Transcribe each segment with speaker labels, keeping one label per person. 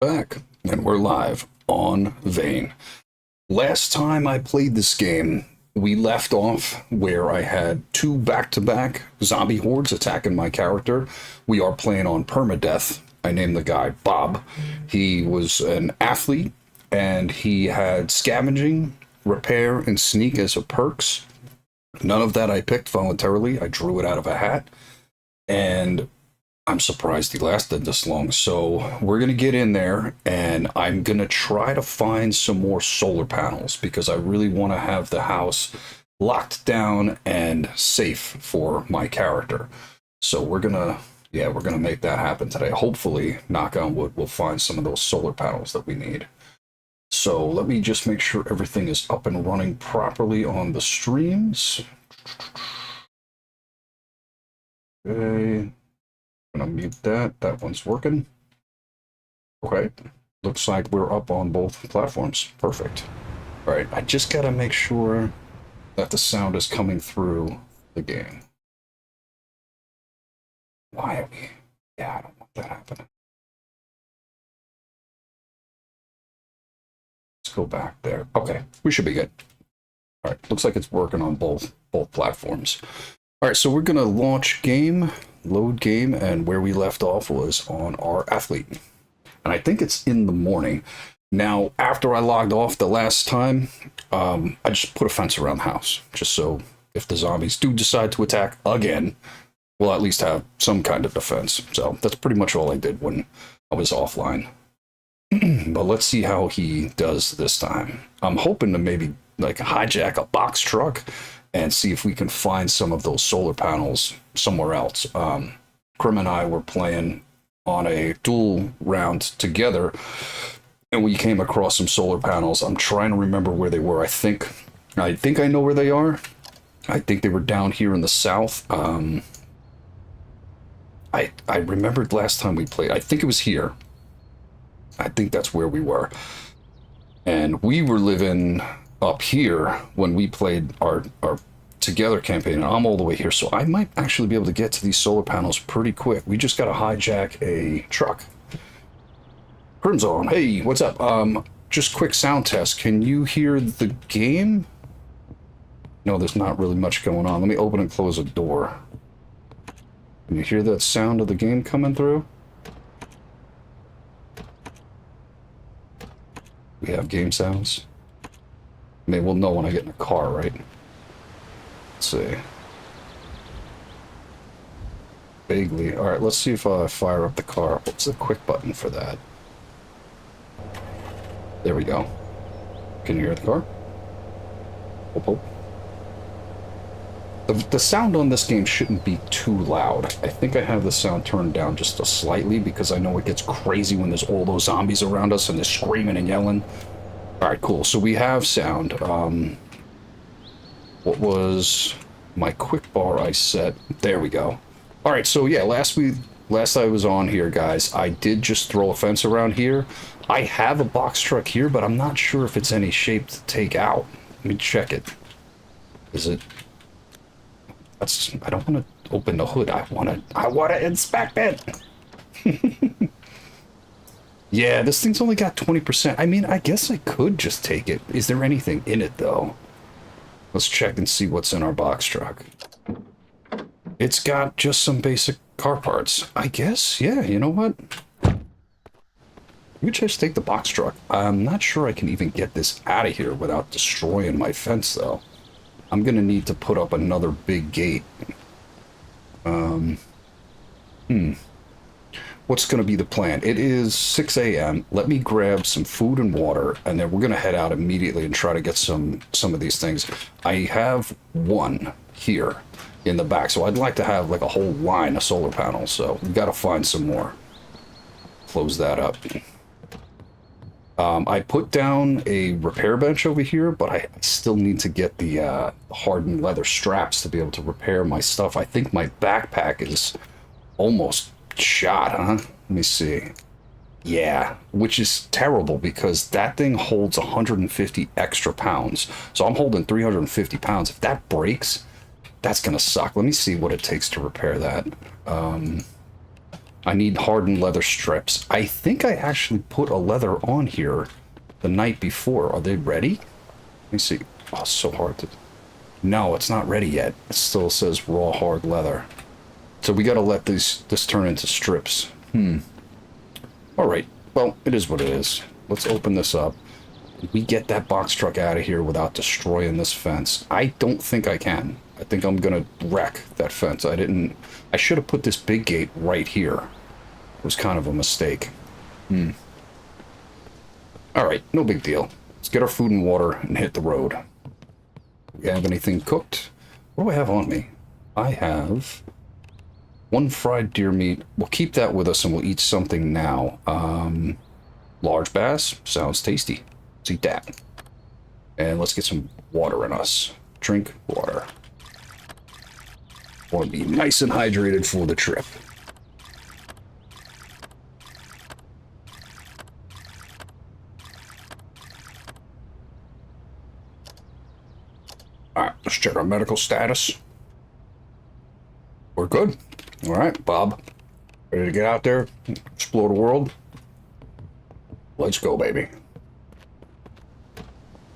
Speaker 1: Back, and we're live on Vane. Last time I played this game, we left off where I had two back-to-back zombie hordes attacking my character. We are playing on Permadeath. I named the guy Bob. He was an athlete, and he had scavenging, repair, and sneak as a perks. None of that I picked voluntarily. I drew it out of a hat. And I'm surprised he lasted this long. So we're going to get in there and I'm going to try to find some more solar panels because I really want to have the house locked down and safe for my character. So we're going to make that happen today. Hopefully, knock on wood, we'll find some of those solar panels that we need. So let me just make sure everything is up and running properly on the streams. Okay. I'm gonna mute that. That one's working. Okay. Looks like we're up on both platforms. Perfect. All right. I just gotta make sure that the sound is coming through the game. Why are we? Yeah, I don't want that happening. Let's go back there. Okay. We should be good. All right. Looks like it's working on both platforms. All right. So we're gonna launch game. Load game, and where we left off was on our athlete, and I think it's in the morning now. After I logged off the last time, I just put a fence around the house just so if the zombies do decide to attack again, we'll at least have some kind of defense. So that's pretty much all I did when I was offline. But let's see how he does this time. I'm hoping to maybe like hijack a box truck and see if we can find some of those solar panels somewhere else. Krim and I were playing on a duel round together, and we came across some solar panels. I'm trying to remember where they were. I think I know where they are. I think they were down here in the south. I remembered last time we played. I think it was here. I think that's where we were. And we were living up here when we played our together campaign, and I'm all the way here, so I might actually be able to get to these solar panels pretty quick. We just got to hijack a truck. Crimson, hey, what's up? Just quick sound test. Can you hear the game? No, there's not really much going on. Let me open and close a door. Can you hear that sound of the game coming through? We have game sounds. I mean, we'll know when I get in a car, right? Let's see. Vaguely. All right, let's see if I fire up the car. What's the quick button for that? There we go. Can you hear the car? Oh, oh. The sound on this game shouldn't be too loud. I think I have the sound turned down just a slightly because I know it gets crazy when there's all those zombies around us and they're screaming and yelling. All right, cool. So we have sound. What was my quick bar I set? There we go. All right, so yeah, last I was on here, guys, I did just throw a fence around here. I have a box truck here, but I'm not sure if it's any shape to take out. Let me check it. Is it? I don't want to open the hood. I want to inspect it. Yeah, this thing's only got 20%. I mean, I guess I could just take it. Is there anything in it, though? Let's check and see what's in our box truck. It's got just some basic car parts. I guess, yeah, you know what? You could just take the box truck. I'm not sure I can even get this out of here without destroying my fence, though. I'm going to need to put up another big gate. What's going to be the plan? It is 6 a.m. Let me grab some food and water, and then we're going to head out immediately and try to get some of these things. I have one here in the back, so I'd like to have like a whole line of solar panels, so we've got to find some more. Close that up. I put down a repair bench over here, but I still need to get the hardened leather straps to be able to repair my stuff. I think my backpack is almost shot, huh? Let me see. Yeah, which is terrible because that thing holds 150 extra pounds. So I'm holding 350 pounds. If that breaks, that's gonna suck. Let me see what it takes to repair that. I need hardened leather strips. I think I actually put a leather on here the night before. Are they ready? Let me see. Oh, it's so hard to... No, it's not ready yet. It still says raw hard leather. So we gotta let this turn into strips. Alright, well, it is what it is. Let's open this up. We get that box truck out of here without destroying this fence. I don't think I can. I think I'm gonna wreck that fence. I should have put this big gate right here. It was kind of a mistake. Alright, no big deal. Let's get our food and water and hit the road. Do we have anything cooked? What do I have on me? I have 1 fried deer meat. We'll keep that with us and we'll eat something now. Large bass. Sounds tasty. Let's eat that. And let's get some water in us. Drink water. Want to be nice and hydrated for the trip. Alright, let's check our medical status. We're good. Alright, Bob. Ready to get out there? Explore the world? Let's go, baby.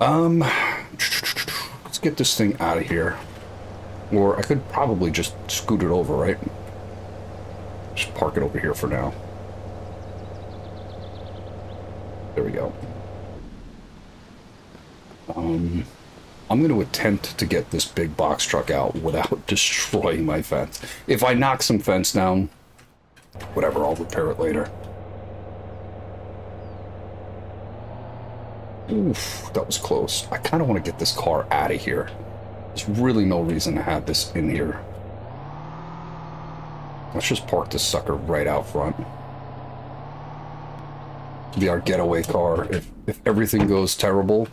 Speaker 1: Let's get this thing out of here. Or I could probably just scoot it over, right? Just park it over here for now. There we go. I'm going to attempt to get this big box truck out without destroying my fence. If I knock some fence down, whatever, I'll repair it later. Oof, that was close. I kind of want to get this car out of here. There's really no reason to have this in here. Let's just park this sucker right out front. It'll be our getaway car. If everything goes terrible,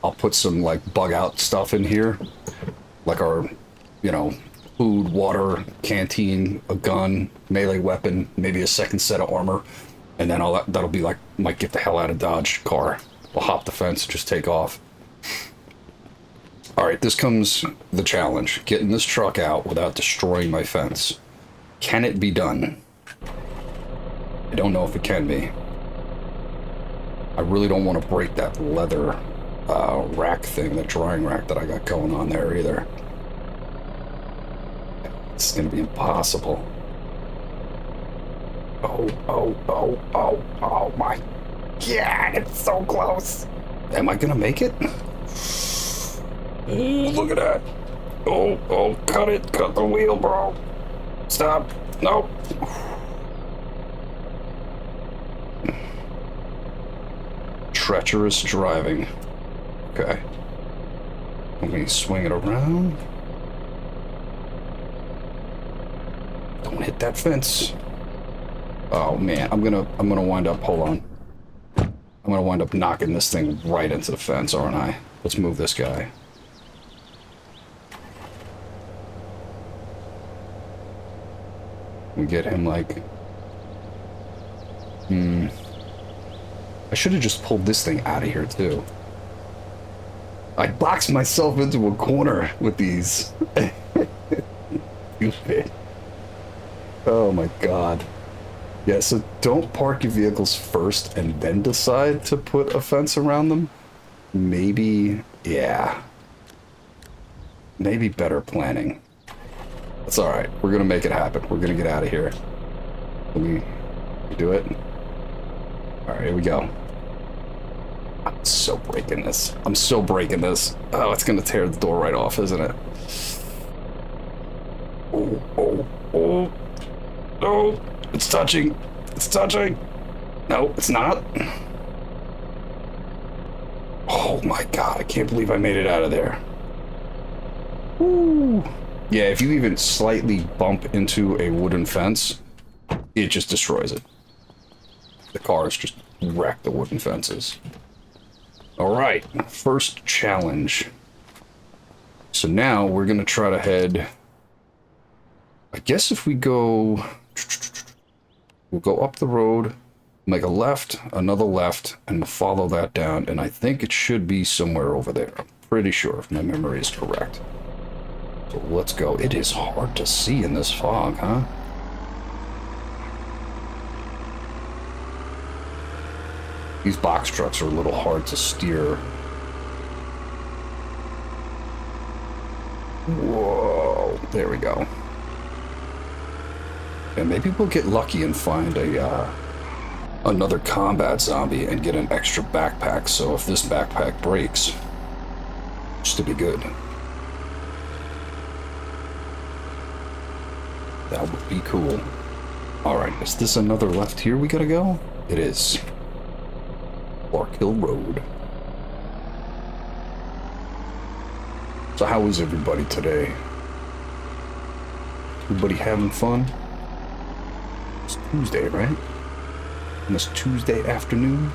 Speaker 1: I'll put some, like, bug-out stuff in here. Like our, you know, food, water, canteen, a gun, melee weapon, maybe a second set of armor. And then that'll be like, might get the hell out of Dodge car. We'll hop the fence and just take off. Alright, this comes the challenge. Getting this truck out without destroying my fence. Can it be done? I don't know if it can be. I really don't want to break that leather rack thing, that drying rack that I got going on there either. It's gonna be impossible. Oh my God, it's so close. Am I gonna make it? Oh, look at that. Oh, cut it. Cut the wheel, bro. Stop. Nope. Treacherous driving. Okay. Let me swing it around. Don't hit that fence. Oh man, I'm gonna wind up, hold on. I'm gonna wind up knocking this thing right into the fence, aren't I? Let's move this guy. We get him like... I should have just pulled this thing out of here too. I boxed myself into a corner with these. Stupid. Oh my God. Yeah, so don't park your vehicles first and then decide to put a fence around them. Maybe, yeah. Maybe better planning. That's alright. We're gonna make it happen. We're gonna get out of here. Can we do it? Alright, here we go. I'm so breaking this. I'm so breaking this. Oh, it's gonna tear the door right off, isn't it? Oh. No, it's touching. It's touching. No, it's not. Oh my God, I can't believe I made it out of there. Woo. Yeah, if you even slightly bump into a wooden fence, it just destroys it. The cars just wreck the wooden fences. Alright, first challenge. So now we're gonna try to head... I guess if we go... We'll go up the road, make a left, another left, and follow that down, and I think it should be somewhere over there. I'm pretty sure if my memory is correct. So let's go. It is hard to see in this fog, huh? These box trucks are a little hard to steer. Whoa, there we go. And maybe we'll get lucky and find a another combat zombie and get an extra backpack, so if this backpack breaks, just to be good. That would be cool. Alright, is this another left here we gotta go? It is. Clark Hill Road. So how is everybody today? Everybody having fun? It's Tuesday, right? On this Tuesday afternoon?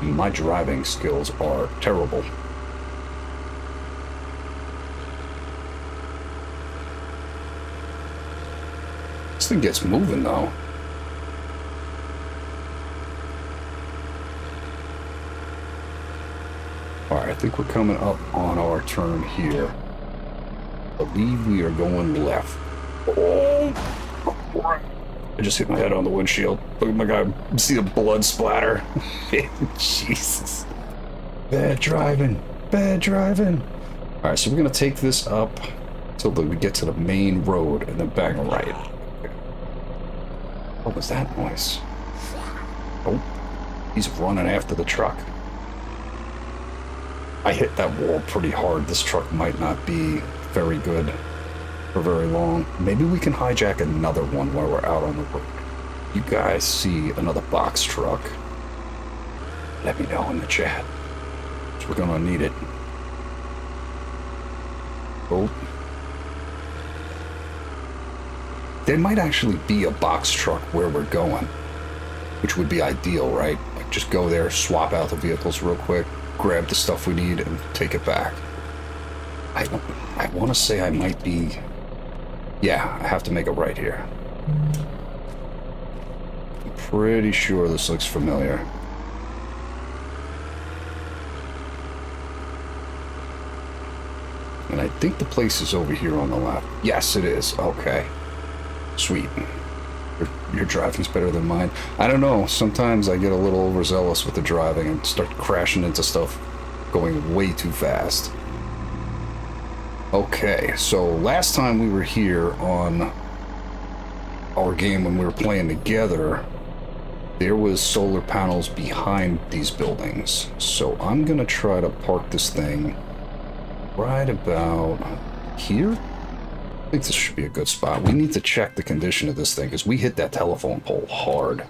Speaker 1: My driving skills are terrible. This thing gets moving though. Alright, I think we're coming up on our turn here. I believe we are going left. Oh! I just hit my head on the windshield. Look at my guy. See the blood splatter. Jesus. Bad driving. Bad driving. Alright, so we're going to take this up until we get to the main road and then back right. What was that noise? Oh, he's running after the truck. I hit that wall pretty hard. This truck might not be very good for very long. Maybe we can hijack another one while we're out on the road. You guys see another box truck? Let me know in the chat. So we're gonna need it. Oh. There might actually be a box truck where we're going, which would be ideal, right? Like just go there, swap out the vehicles real quick, grab the stuff we need, and take it back. I want to say I might be... Yeah, I have to make a right here. I'm pretty sure this looks familiar. And I think the place is over here on the left. Yes, it is. Okay. Sweet. Your driving's better than mine. I don't know. Sometimes I get a little overzealous with the driving and start crashing into stuff going way too fast. Okay, so last time we were here on our game when we were playing together, there was solar panels behind these buildings. So I'm gonna try to park this thing right about here. I think this should be a good spot. We need to check the condition of this thing because we hit that telephone pole hard.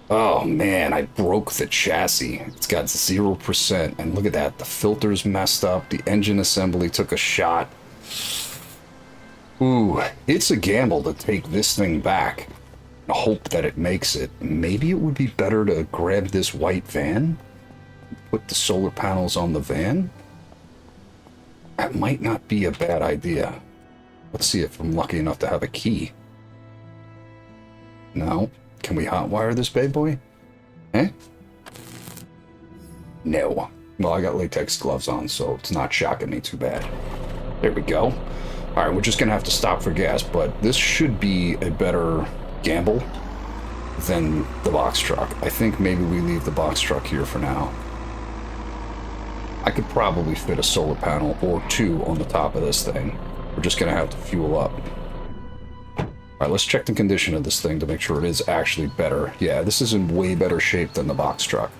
Speaker 1: Oh man, I broke the chassis. It's got 0%, and look at that. The filter's messed up. The engine assembly took a shot. Ooh, it's a gamble to take this thing back and hope that it makes it. Maybe it would be better to grab this white van, put the solar panels on the van. That might not be a bad idea. Let's see if I'm lucky enough to have a key. No. Can we hotwire this bad boy? Eh? No. Well, I got latex gloves on, so it's not shocking me too bad. There we go. Alright, we're just gonna have to stop for gas, but this should be a better gamble than the box truck. I think maybe we leave the box truck here for now. I could probably fit a solar panel or two on the top of this thing. We're just gonna have to fuel up. Alright, let's check the condition of this thing to make sure it is actually better. Yeah, this is in way better shape than the box truck.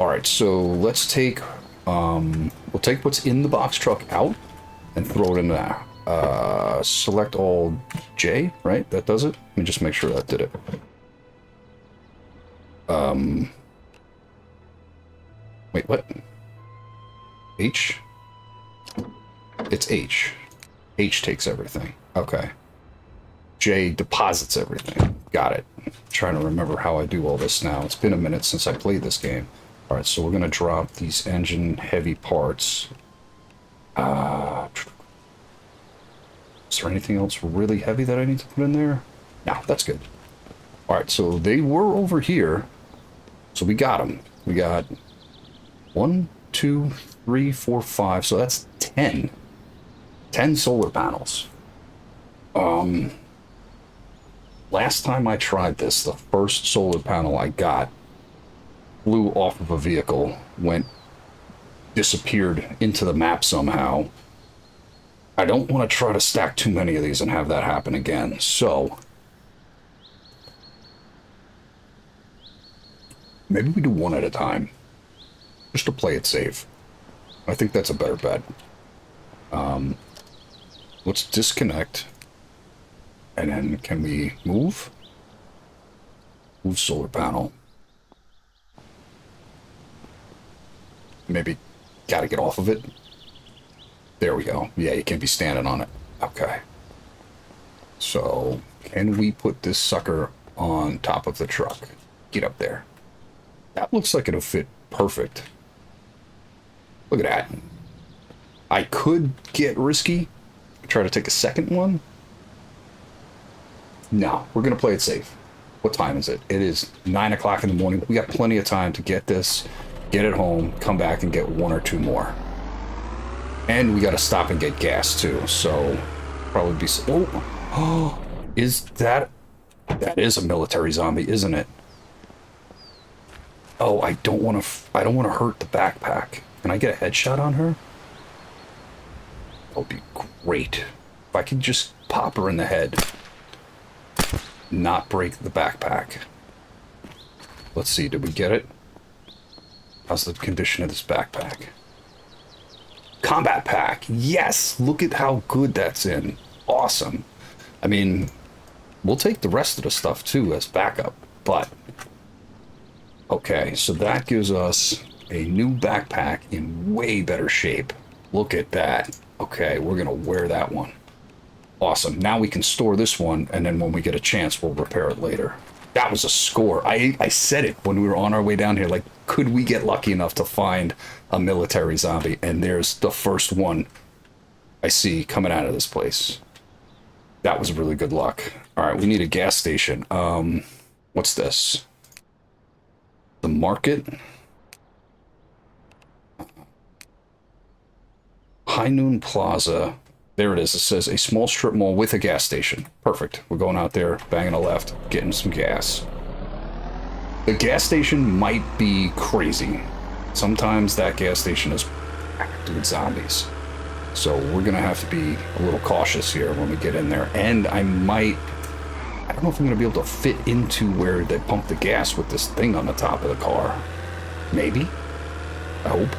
Speaker 1: Alright, so let's take... we'll take what's in the box truck out and throw it in there. Select all J, right? That does it? Let me just make sure that did it. Wait, what? H? It's H. H takes everything. Okay. J deposits everything. Got it. I'm trying to remember how I do all this now. It's been a minute since I played this game. Alright, so we're going to drop these engine heavy parts. Is there anything else really heavy that I need to put in there? No, that's good. Alright, so they were over here. So we got them. We got 1, 2, 3, 4, 5. So that's 10. 10 solar panels. Last time I tried this, the first solar panel I got flew off of a vehicle, disappeared into the map somehow. I don't want to try to stack too many of these and have that happen again, so maybe we do one at a time, just to play it safe. I think that's a better bet. Let's disconnect, and then can we move? Move solar panel. Maybe gotta get off of it. There we go. Yeah, you can be standing on it. Okay. So, can we put this sucker on top of the truck? Get up there. That looks like it'll fit perfect. Look at that. I could get risky. Try to take a second one. No, we're going to play it safe. What time is it? It is 9 o'clock in the morning. We got plenty of time to get this, get it home, come back and get one or two more. And we got to stop and get gas too. So probably be... Oh, is that... That is a military zombie, isn't it? Oh, I don't want to hurt the backpack. Can I get a headshot on her? That would be great. If I could just pop her in the head. Not break the backpack. Let's see, did we get it? How's the condition of this backpack? Combat pack! Yes! Look at how good that's in. Awesome. I mean, we'll take the rest of the stuff too as backup, but... Okay, so that gives us a new backpack in way better shape. Look at that. Okay, we're gonna wear that one. Awesome. Now we can store this one, and then when we get a chance, we'll repair it later. That was a score. I said it when we were on our way down here, like, could we get lucky enough to find a military zombie? And there's the first one I see coming out of this place. That was really good luck. All right, we need a gas station. What's this? The market? High Noon Plaza. There it is. It says a small strip mall with a gas station. Perfect. We're going out there, banging a left, getting some gas. The gas station might be crazy. Sometimes that gas station is packed with zombies. So we're going to have to be a little cautious here when we get in there. And I don't know if I'm going to be able to fit into where they pump the gas with this thing on the top of the car. Maybe. I hope.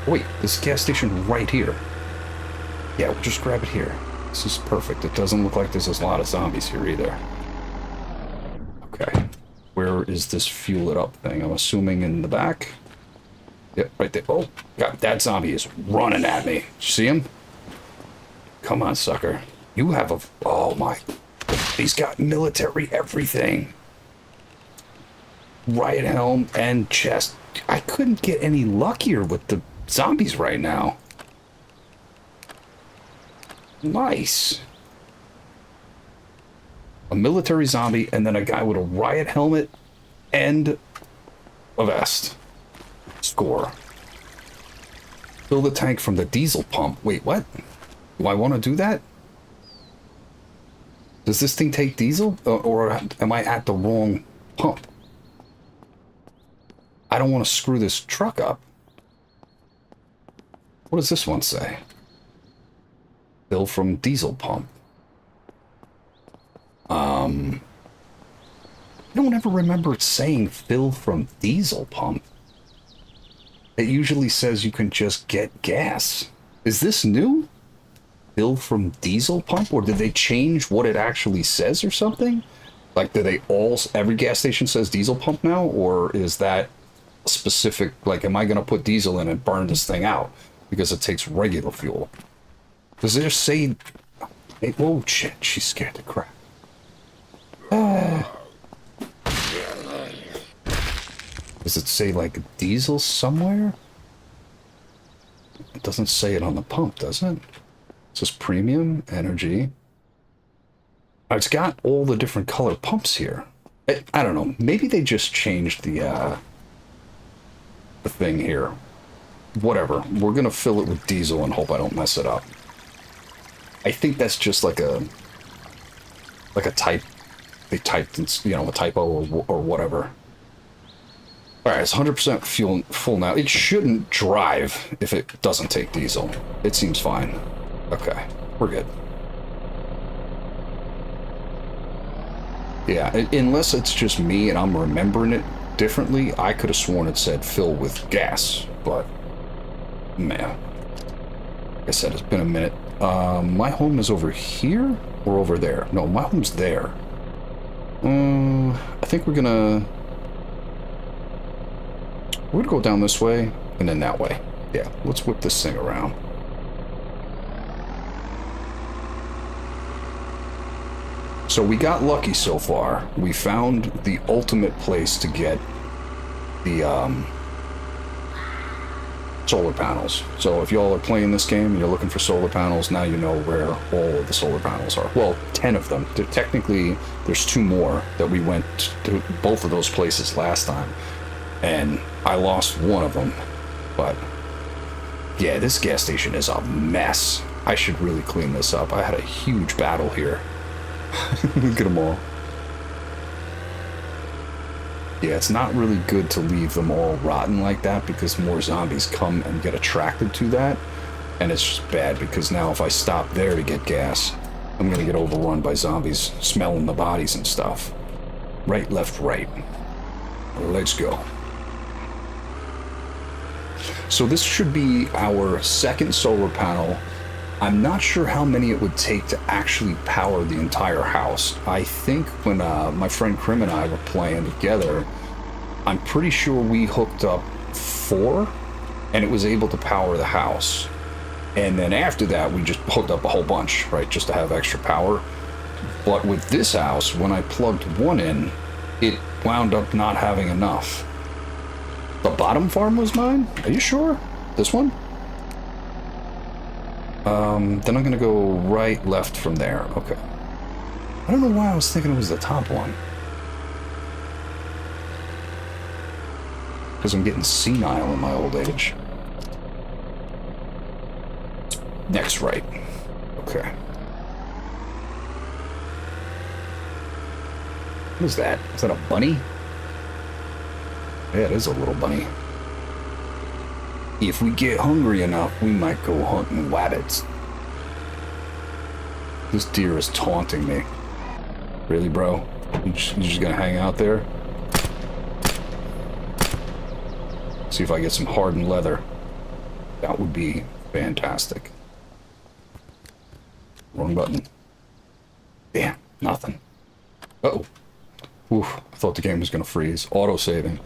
Speaker 1: Wait, this gas station right here. Yeah, we'll just grab it here. This is perfect. It doesn't look like there's a lot of zombies here either. Okay. Where is this fuel it up thing? I'm assuming in the back. Yep, right there. Oh, God, that zombie is running at me. See him? Come on, sucker. You have a... Oh, my... He's got military everything. Riot helm and chest. I couldn't get any luckier with the zombies right now. Nice. A military zombie and then a guy with a riot helmet and a vest. Score. Fill the tank from the diesel pump. Wait, what? Do I want to do that? Does this thing take diesel? Or am I at the wrong pump? I don't want to screw this truck up. What does this one say? Fill from diesel pump. I don't ever remember it saying fill from diesel pump. It usually says you can just get gas. Is this new? Fill from diesel pump? Or did they change what it actually says or something? Like, every gas station says diesel pump now? Or is that specific, like, am I going to put diesel in and burn this thing out? Because it takes regular fuel. Does it say... Hey, whoa, shit, she's scared to crap. Does it say, like, diesel somewhere? It doesn't say it on the pump, does it? It says premium, energy. It's got all the different color pumps here. I don't know. Maybe they just changed the thing here. Whatever. We're going to fill it with diesel and hope I don't mess it up. I think that's just like a like a type. They typed in, you know, a typo or whatever. All right, it's 100% full now. It shouldn't drive if it doesn't take diesel. It seems fine. Okay, we're good. Yeah, unless it's just me and I'm remembering it differently, I could have sworn it said fill with gas, but man, like I said, it's been a minute. My home is over here or over there? No, my home's there. I think we're gonna go down this way and then that way. Yeah, let's whip this thing around. So we got lucky so far. We found the ultimate place to get the solar panels. So if y'all are playing this game and you're looking for solar panels, now you know where all of the solar panels are. Well, 10 of them. Technically, there's 2 more that we went to both of those places last time. And I lost one of them. But yeah, this gas station is a mess. I should really clean this up. I had a huge battle here. Look at them all. Yeah, it's not really good to leave them all rotten like that because more zombies come and get attracted to that. And it's just bad because now if I stop there to get gas, I'm going to get overrun by zombies smelling the bodies and stuff. Right, left, right. Let's go. So this should be our second solar panel. I'm not sure how many it would take to actually power the entire house. I think when my friend Krim and I were playing together, I'm pretty sure we hooked up 4 and it was able to power the house. And then after that, we just hooked up a whole bunch, right, just to have extra power. But with this house, when I plugged 1 in, it wound up not having enough. The bottom farm was mine? Are you sure? This one? Then I'm gonna go right, left from there. Okay. I don't know why I was thinking it was the top one. Because I'm getting senile in my old age. Next right. Okay. What is that? Is that a bunny? Yeah, it is a little bunny. If we get hungry enough, we might go hunting rabbits. This deer is taunting me. Really, bro? You just gonna hang out there? See if I get some hardened leather. That would be fantastic. Wrong button. Damn, nothing. Uh-oh. Oof, I thought the game was gonna freeze. Auto-saving.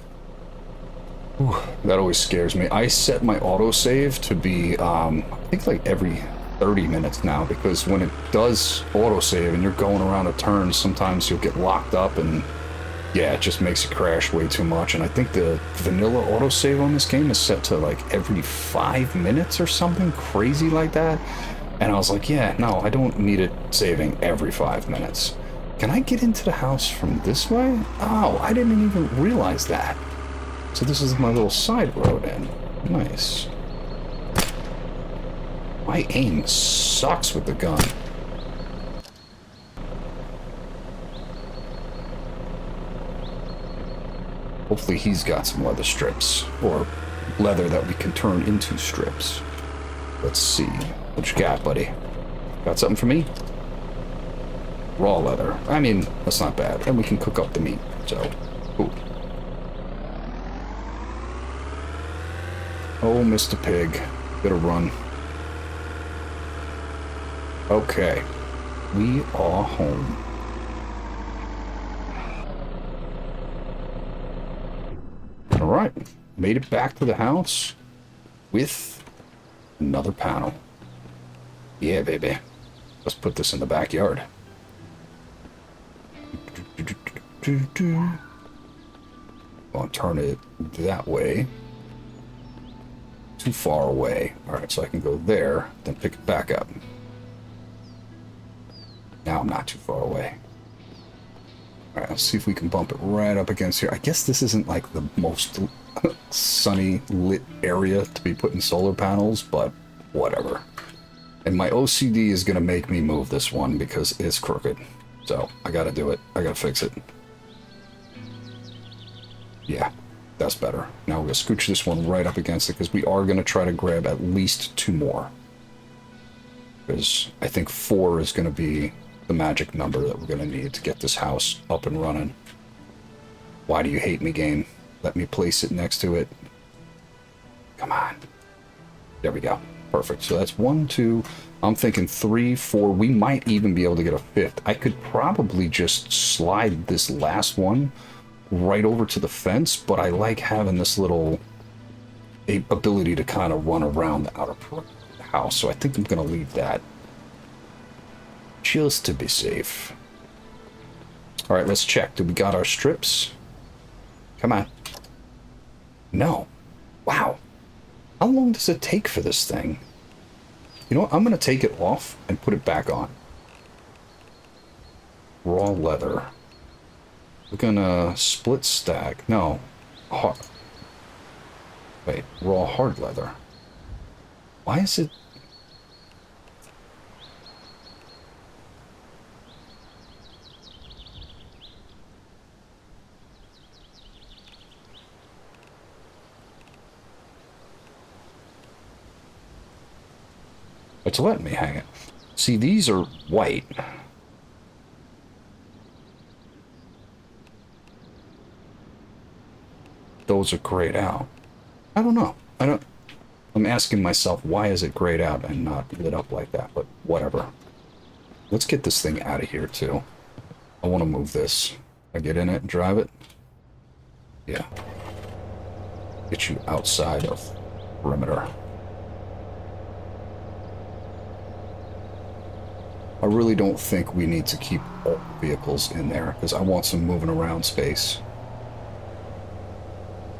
Speaker 1: Ooh, that always scares me. I set my autosave to be, I think like every 30 minutes now, because when it does autosave and you're going around a turn, sometimes you'll get locked up and yeah, it just makes it crash way too much. And I think the vanilla autosave on this game is set to like every 5 minutes or something crazy like that. And I was like, yeah, no, I don't need it saving every 5 minutes. Can I get into the house from this way? Oh, I didn't even realize that. So this is my little side road in. Nice. My aim sucks with the gun. Hopefully he's got some leather strips, or leather that we can turn into strips. Let's see. What you got, buddy? Got something for me? Raw leather. I mean, that's not bad. And we can cook up the meat, so... Ooh. Oh, Mr. Pig. Better run. Okay. We are home. Alright. Made it back to the house with another panel. Yeah, baby. Let's put this in the backyard. I'll turn it that way. Too far away. Alright, so I can go there, then pick it back up. Now I'm not too far away. Alright, let's see if we can bump it right up against here. I guess this isn't like the most sunny lit area to be putting solar panels, but whatever. And my OCD is going to make me move this one because it's crooked. So I gotta do it. I gotta fix it. Yeah, that's better. Now we're gonna scooch this one right up against it because we are gonna try to grab at least 2 more. Because I think 4 is gonna be the magic number that we're gonna need to get this house up and running. Why do you hate me, game? Let me place it next to it. Come on. There we go. Perfect. So that's 1, 2. I'm thinking 3, 4. We might even be able to get a 5th. I could probably just slide this last one right over to the fence, but I like having this little ability to kind of run around the outer perimeter of the house. So I think I'm going to leave that just to be safe. All right, let's check. Do we got our strips? Come on. No. Wow. How long does it take for this thing? You know what? I'm going to take it off and put it back on. Raw leather. We're going to split stack. No. Hard. Wait. Raw hard leather. Why is it... It's letting me hang it. See, these are white. Those are grayed out. I don't know. I'm asking myself, why is it grayed out and not lit up like that? But whatever. Let's get this thing out of here, too. I want to move this. I get in it and drive it? Yeah. Get you outside of perimeter. I really don't think we need to keep all vehicles in there because I want some moving around space.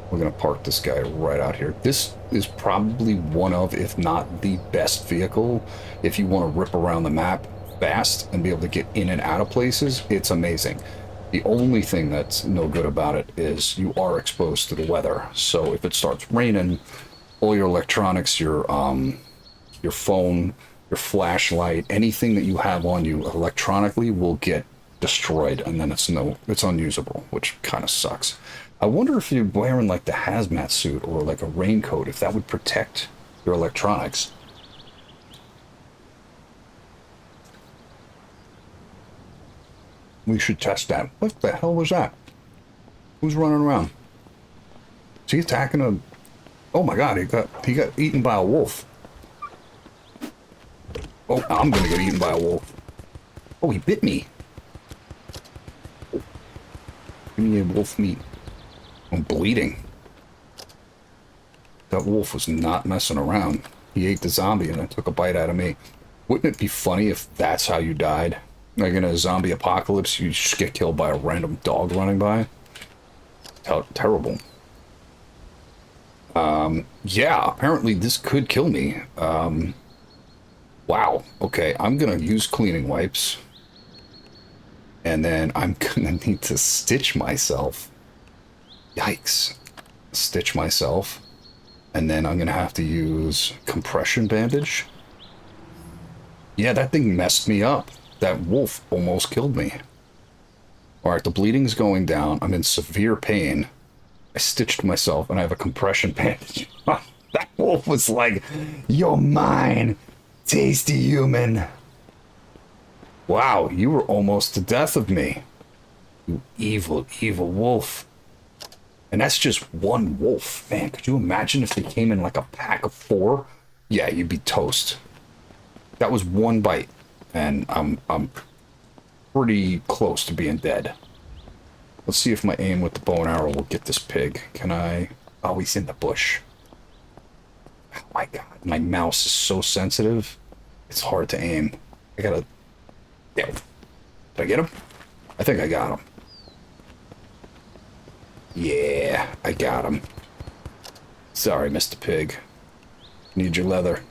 Speaker 1: We're going to park this guy right out here. This is probably one of, if not the best vehicle, if you want to rip around the map fast and be able to get in and out of places. It's amazing. The only thing that's no good about it is you are exposed to the weather. So if it starts raining, all your electronics, your phone, your flashlight, anything that you have on you electronically will get destroyed, and then it's unusable, which kind of sucks. I wonder if you're wearing like the hazmat suit or like a raincoat, if that would protect your electronics. We should test that. What the hell was that? Who's running around? Is he attacking a... Oh my god, he got eaten by a wolf. Oh, I'm gonna get eaten by a wolf. Oh, he bit me. Give me a wolf meat. I'm bleeding. That wolf was not messing around. He ate the zombie and then took a bite out of me. Wouldn't it be funny if that's how you died? Like in a zombie apocalypse, you just get killed by a random dog running by? How terrible. Yeah, apparently this could kill me. Wow. Okay, I'm gonna use cleaning wipes. And then I'm gonna need to stitch myself. Yikes. Stitch myself. And then I'm gonna have to use compression bandage. Yeah, that thing messed me up. That wolf almost killed me. Alright, the bleeding's going down. I'm in severe pain. I stitched myself and I have a compression bandage. That wolf was like, "You're mine. Tasty human." Wow, you were almost to death of me. You evil, evil wolf. And that's just one wolf. Man, could you imagine if they came in like a pack of 4? Yeah, you'd be toast. That was one bite. And I'm pretty close to being dead. Let's see if my aim with the bow and arrow will get this pig. Can I... Oh, he's in the bush. Oh my god, my mouse is so sensitive. It's hard to aim. I gotta... Yeah. Did I get him? I think I got him. Yeah, I got him. Sorry, Mr. Pig. Need your leather.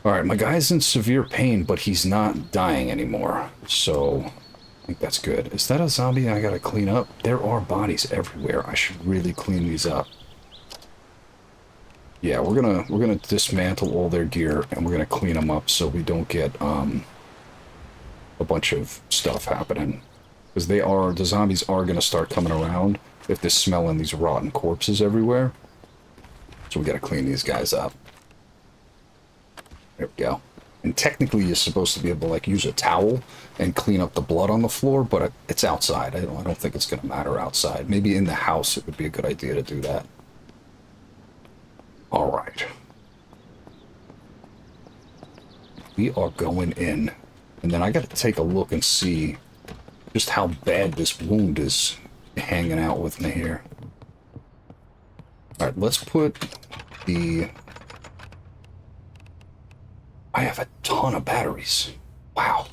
Speaker 1: Alright, my guy's in severe pain, but he's not dying anymore. So, I think that's good. Is that a zombie I gotta clean up? There are bodies everywhere. I should really clean these up. Yeah, we're gonna dismantle all their gear and we're gonna clean them up so we don't get a bunch of stuff happening. Because the zombies are going to start coming around if they're smelling these rotten corpses everywhere. So we got to clean these guys up. There we go. And technically you're supposed to be able to like use a towel and clean up the blood on the floor, but it's outside. I don't think it's going to matter outside. Maybe in the house it would be a good idea to do that. All right. We are going in. And then I got to take a look and see just how bad this wound is hanging out with me here. All right, let's put the... I have a ton of batteries. Wow.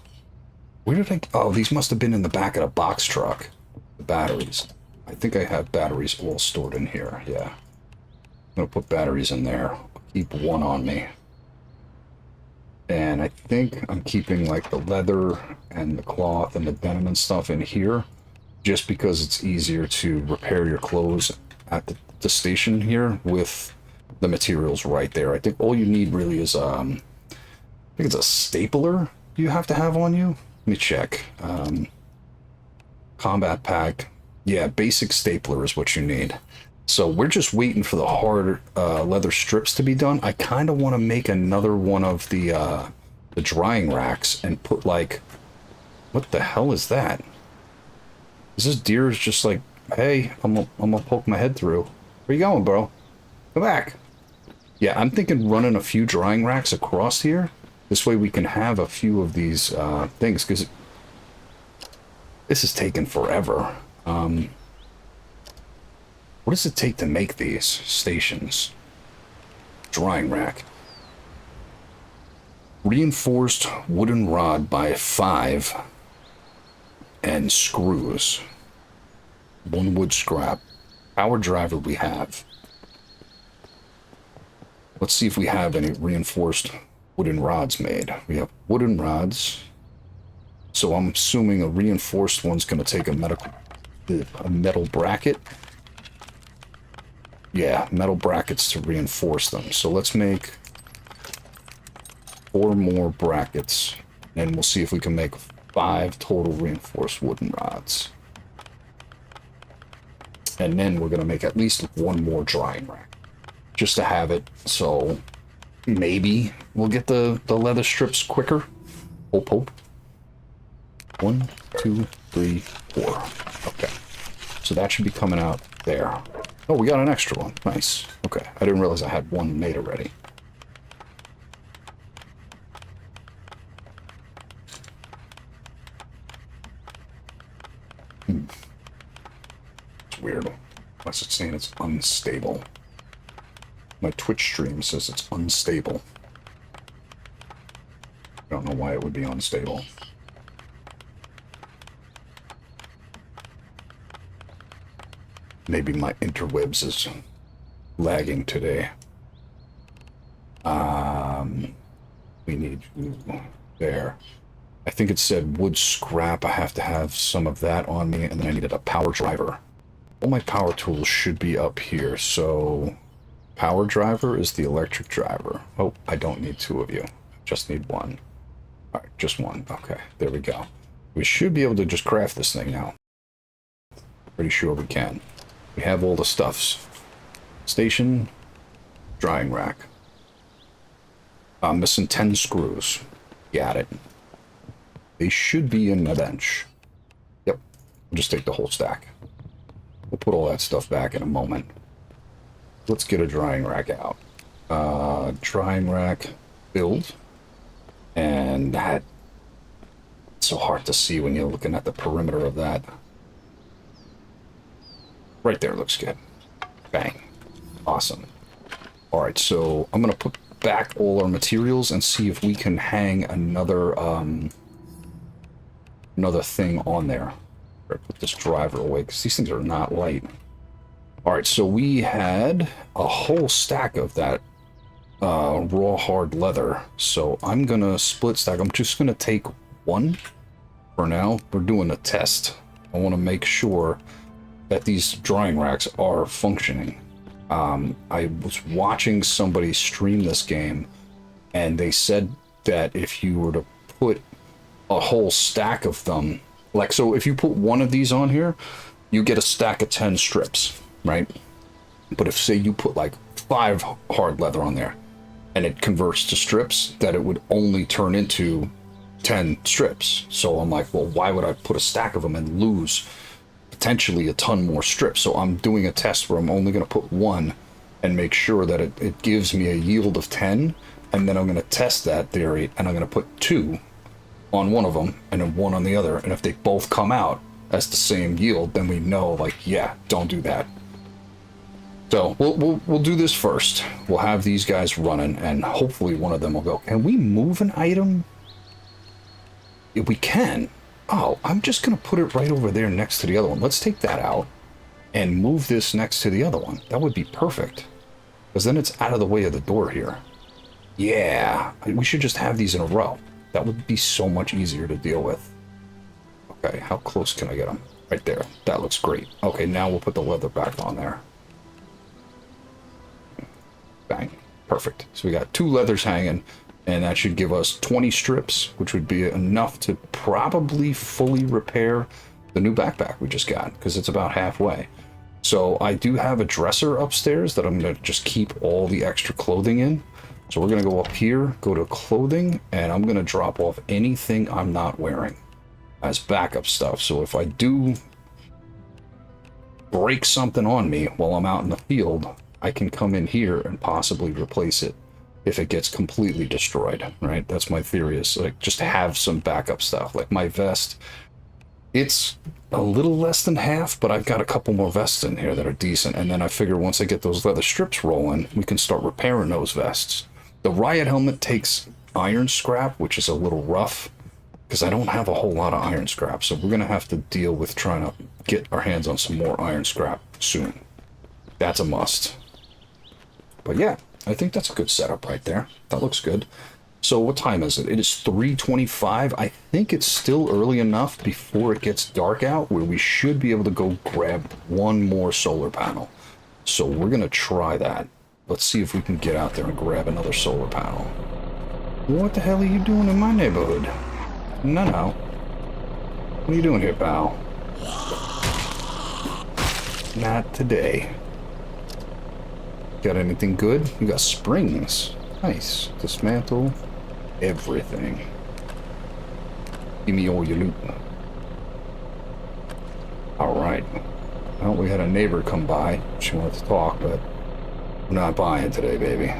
Speaker 1: Where did I... Oh, these must have been in the back of the box truck. The batteries. I think I have batteries all stored in here. Yeah. I'm going to put batteries in there. I'll keep one on me. And I think I'm keeping like the leather and the cloth and the denim and stuff in here just because it's easier to repair your clothes at the station here with the materials right there. I think all you need really is, I think it's a stapler you have to have on you. Let me check. Combat pack. Yeah, basic stapler is what you need. So we're just waiting for the hard leather strips to be done. I kind of want to make another one of the drying racks and put like, what the hell is that? Is this deer is just like, hey, I'm gonna poke my head through. Where you going, bro? Come back. Yeah, I'm thinking running a few drying racks across here. This way we can have a few of these things because this is taking forever. What does it take to make these stations? Drying rack. Reinforced wooden rod by 5 and screws. 1 wood scrap. Power driver we have. Let's see if we have any reinforced wooden rods made. We have wooden rods. So I'm assuming a reinforced one's going to take a metal bracket. Yeah, metal brackets to reinforce them. So let's make 4 more brackets, and we'll see if we can make 5 total reinforced wooden rods. And then we're going to make at least 1 more drying rack, just to have it, so maybe we'll get the leather strips quicker. Hope, hope. 1, 2, 3, 4. Okay. So that should be coming out there. Oh, we got an extra one. Nice. Okay. I didn't realize I had 1 made already. It's weird. Unless it's saying it's unstable. My Twitch stream says it's unstable. I don't know why it would be unstable. Maybe my interwebs is lagging today. We need there. I think it said wood scrap. I have to have some of that on me, and then I needed a power driver. All my power tools should be up here. So power driver is the electric driver. Oh, I don't need 2 of you. Just need 1. All right, just 1. Okay, there we go. We should be able to just craft this thing now. Pretty sure we can. We have all the stuffs. Station, drying rack. I'm missing 10 screws. Got it. They should be in the bench. Yep. We'll just take the whole stack. We'll put all that stuff back in a moment. Let's get a drying rack out. Drying rack build. And that... It's so hard to see when you're looking at the perimeter of that. Right there looks good. Bang. Awesome. Alright, so I'm going to put back all our materials and see if we can hang another thing on there. Put this driver away because these things are not light. Alright, so we had a whole stack of that raw hard leather. So I'm going to split stack. I'm just going to take 1 for now. We're doing a test. I want to make sure that these drying racks are functioning. I was watching somebody stream this game, and they said that if you were to put a whole stack of them. Like, so if you put one of these on here, you get a stack of 10 strips, right? But if, say, you put like 5 hard leather on there and it converts to strips, that it would only turn into 10 strips. So I'm like, well, why would I put a stack of them and lose potentially a ton more strips? So I'm doing a test where I'm only going to put one and make sure that it gives me a yield of 10. And then I'm going to test that theory, and I'm going to put 2 on one of them and then 1 on the other. And if they both come out as the same yield, then we know, like, yeah, don't do that. So we'll do this first. We'll have these guys running, and hopefully one of them will go. Can we move an item? If we can. Oh, I'm just going to put it right over there next to the other one. Let's take that out and move this next to the other one. That would be perfect, because then it's out of the way of the door here. Yeah, we should just have these in a row. That would be so much easier to deal with. Okay, how close can I get them? Right there. That looks great. Okay, now we'll put the leather back on there. Bang. Perfect. So we got 2 leathers hanging, and that should give us 20 strips, which would be enough to probably fully repair the new backpack we just got, because it's about halfway. So I do have a dresser upstairs that I'm going to just keep all the extra clothing in. So we're going to go up here, go to clothing, and I'm going to drop off anything I'm not wearing as backup stuff. So if I do break something on me while I'm out in the field, I can come in here and possibly replace it if it gets completely destroyed, right? That's my theory, is like just have some backup stuff. Like my vest, it's a little less than half, but I've got a couple more vests in here that are decent. And then I figure once I get those leather strips rolling, we can start repairing those vests. The riot helmet takes iron scrap, which is a little rough because I don't have a whole lot of iron scrap. So we're going to have to deal with trying to get our hands on some more iron scrap soon. That's a must. But yeah, I think that's a good setup right there. That looks good. So what time is it? It is 3:25. I think it's still early enough before it gets dark out where we should be able to go grab one more solar panel. So we're going to try that. Let's see if we can get out there and grab another solar panel. What the hell are you doing in my neighborhood? No. What are you doing here, pal? Not today. Got anything good? You got springs. Nice. Dismantle everything. Give me all your loot. Alright. Well, we had a neighbor come by. She wanted to talk, but I'm not buying today, baby.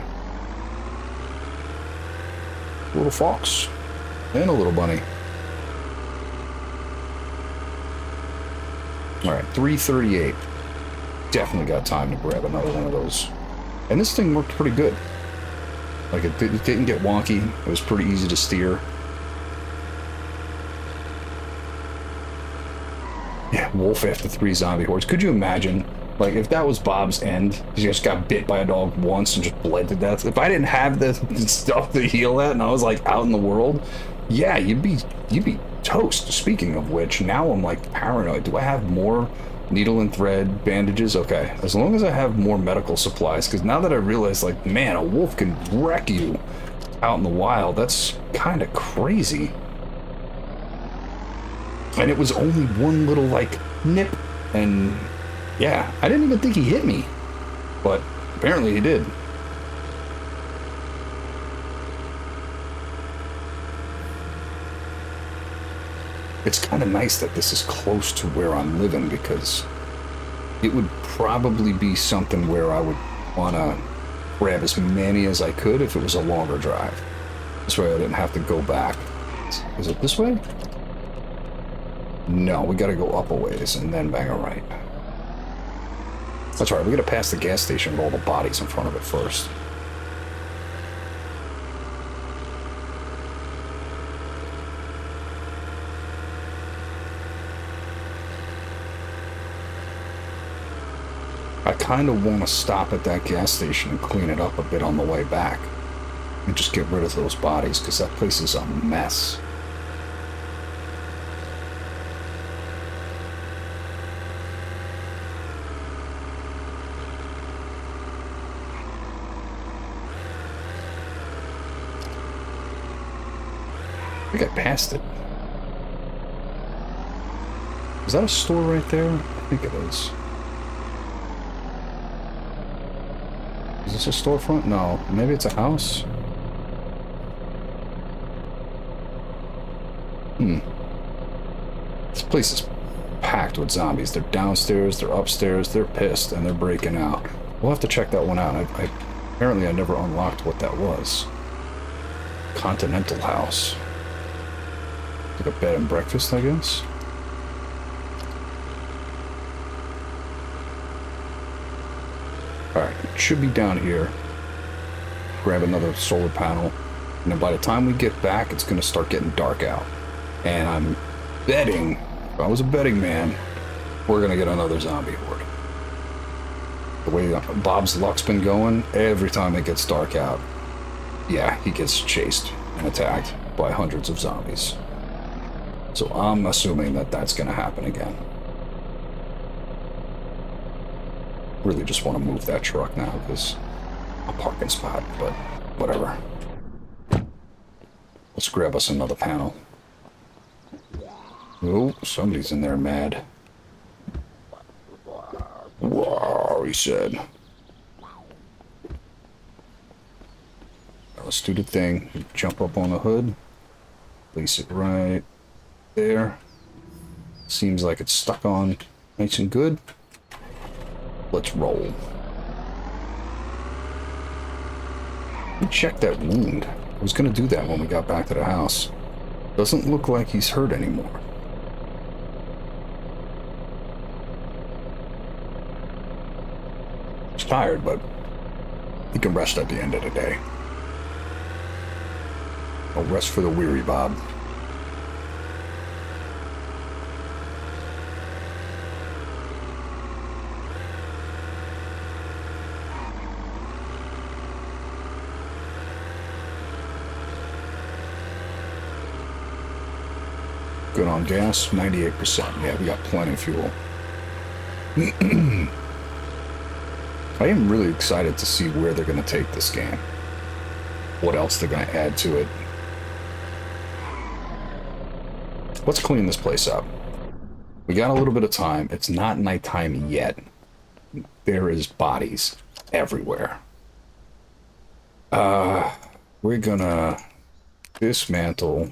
Speaker 1: Little fox. And a little bunny. Alright, 3:38. Definitely got time to grab another one of those. And this thing worked pretty good. Like, it didn't get wonky. It was pretty easy to steer. Yeah, wolf after 3 zombie hordes. Could you imagine, like, if that was Bob's end? He just got bit by a dog once and just bled to death. If I didn't have the stuff to heal that and I was, like, out in the world, yeah, you'd be toast. Speaking of which, now I'm, like, paranoid. Do I have more needle and thread, bandages? Okay, as long as I have more medical supplies, because now that I realize, like, man, a wolf can wreck you out in the wild. That's kind of crazy. And it was only one little, like, nip, and yeah, I didn't even think he hit me, but apparently he did. It's kind of nice that this is close to where I'm living, because it would probably be something where I would want to grab as many as I could if it was a longer drive. This way I didn't have to go back. Is it this way? No, we got to go up a ways and then bang a right. That's right, we got to pass the gas station with all the bodies in front of it first. I kind of want to stop at that gas station and clean it up a bit on the way back. And just get rid of those bodies, because that place is a mess. I think I passed it. Is that a store right there? I think it is. Is this a storefront? No. Maybe it's a house? This place is packed with zombies. They're downstairs, they're upstairs, they're pissed, and they're breaking out. We'll have to check that one out. Apparently I never unlocked what that was. Continental house. Like a bed and breakfast, I guess? Alright, it should be down here. Grab another solar panel. And then by the time we get back, it's going to start getting dark out. And I'm betting, if I was a betting man, we're going to get another zombie horde. The way Bob's luck's been going, every time it gets dark out, yeah, he gets chased and attacked by hundreds of zombies. So I'm assuming that that's going to happen again. Really just want to move that truck now because a parking spot, but whatever. Let's grab us another panel. Oh, somebody's in there mad. Wow, he said. Let's do the thing. Jump up on the hood. Place it right there. Seems like it's stuck on nice and good. Let's roll. Let me check that wound. I was going to do that when we got back to the house. Doesn't look like he's hurt anymore. He's tired, but he can rest at the end of the day. No rest for the weary, Bob. Good on gas, 98%. Yeah, we got plenty of fuel. I am really excited to see where they're going to take this game. What else they're going to add to it. Let's clean this place up. We got a little bit of time. It's not nighttime yet. There is bodies everywhere. We're going to dismantle...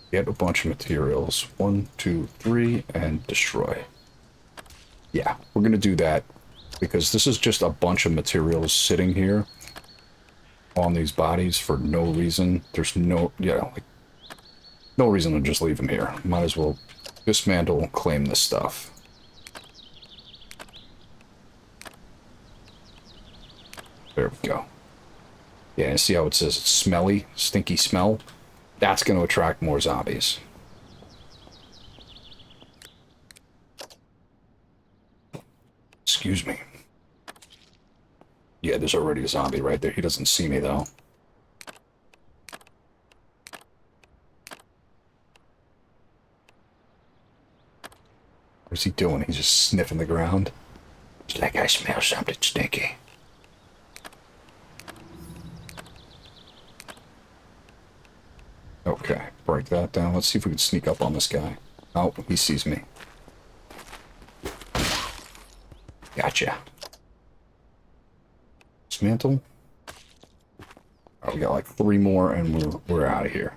Speaker 1: Get a bunch of materials. 1, 2, 3, and destroy. Yeah, we're going to do that because this is just a bunch of materials sitting here on these bodies for no reason. There's no, like, no reason to just leave them here. Might as well dismantle and claim this stuff. There we go. Yeah, and see how it says it's smelly, stinky smell? That's going to attract more zombies. Excuse me. Yeah, there's already a zombie right there. He doesn't see me, though. What's he doing? He's just sniffing the ground. He's like, I smell something stinky. Okay, break that down. Let's see if we can sneak up on this guy. Oh, he sees me. Gotcha. Dismantle. Oh, we got like 3 more and we're out of here.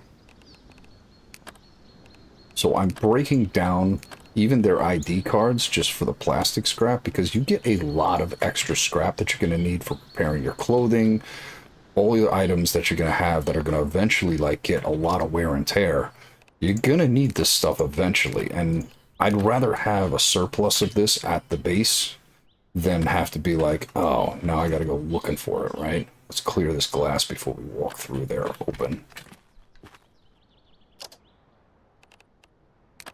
Speaker 1: So I'm breaking down even their ID cards just for the plastic scrap because you get a lot of extra scrap that you're going to need for preparing your clothing, all your items that you're going to have that are going to eventually like get a lot of wear and tear. You're going to need this stuff eventually, and I'd rather have a surplus of this at the base than have to be like, oh, now I got to go looking for it, right? Let's clear this glass before we walk through there open.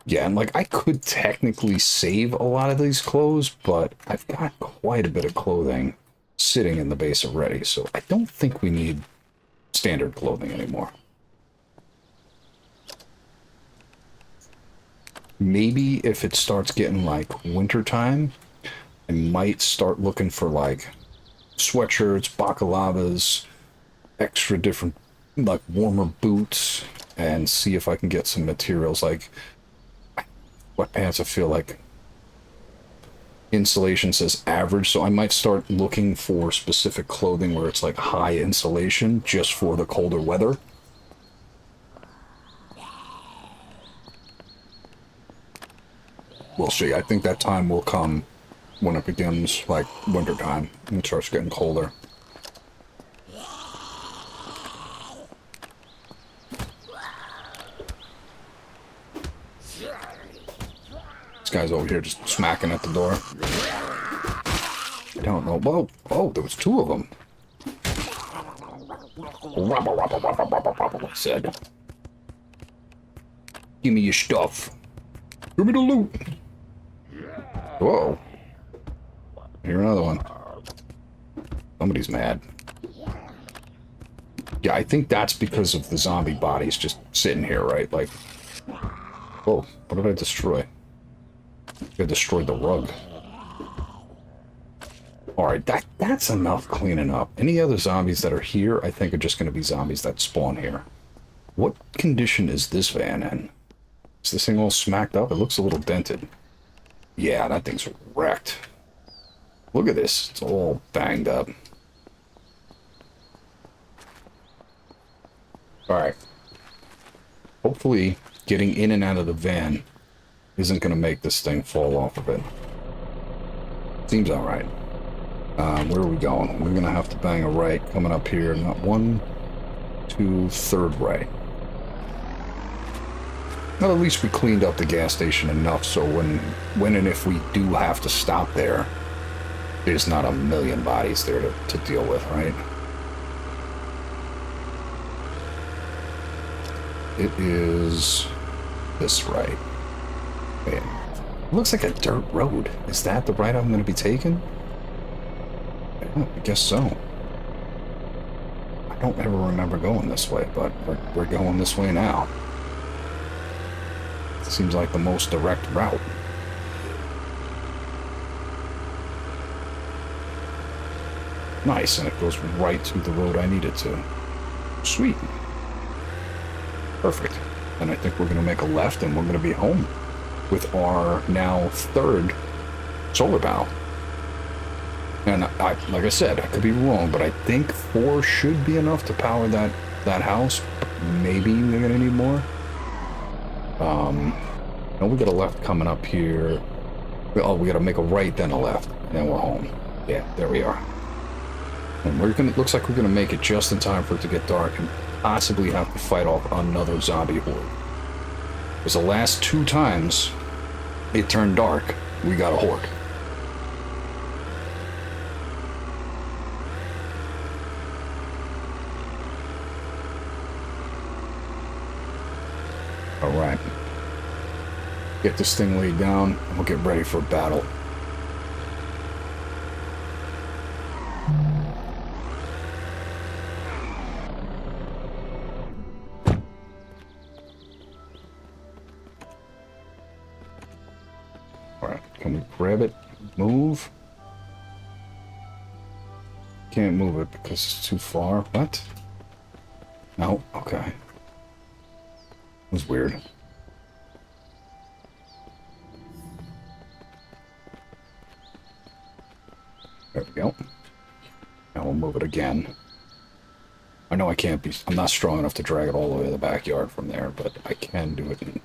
Speaker 1: Yeah, and like I could technically save a lot of these clothes, but I've got quite a bit of clothing sitting in the base already, so I don't think we need standard clothing anymore. Maybe if it starts getting like wintertime, I might start looking for like sweatshirts, bakalavas, extra different like warmer boots, and see if I can get some materials. Like Sweatpants, I feel like insulation says average, so I might start looking for specific clothing where it's like high insulation just for the colder weather. We'll see. I think that time will come when it begins like winter time and it starts getting colder. This guy's over here just smacking at the door. I don't know. Whoa, oh, there was two of them. I said, give me your stuff. Give me the loot. Whoa. Here another one. Somebody's mad. Yeah, I think that's because of the zombie bodies just sitting here, right? Like, oh, what did I destroy? I destroyed the rug. Alright, that's enough cleaning up. Any other zombies that are here, I think are just going to be zombies that spawn here. What condition is this van in? Is this thing all smacked up? It looks a little dented. Yeah, that thing's wrecked. Look at this. It's all banged up. Alright. Hopefully, getting in and out of the van isn't going to make this thing fall off of it. Seems alright. Where are we going? We're going to have to bang a right coming up here. Not one, two, third right. Well, at least we cleaned up the gas station enough so when and if we do have to stop there, there's not a million bodies there to deal with, right? It is this right. Man, it looks like a dirt road. Is that the right I'm going to be taking? Yeah, I guess so. I don't ever remember going this way, but we're going this way now. It seems like the most direct route. Nice, and it goes right to the road I needed to. Sweet. Perfect. And I think we're going to make a left and we're going to be home with our now third solar panel. And like I said, I could be wrong, but I think 4 should be enough to power that house. Maybe we're going to need more. No, we got a left coming up here. Oh, we got to make a right, then a left, and then we're home. Yeah, there we are. And looks like we're gonna make it just in time for it to get dark and possibly have to fight off another zombie horde. Because the last 2 times it turned dark, we got a horde. Alright. Get this thing laid down and we'll get ready for battle. Can we grab it? Move? Can't move it because it's too far. What? No? Okay. That was weird. There we go. Now we'll move it again. I know I can't be... I'm not strong enough to drag it all the way to the backyard from there, but I can do it in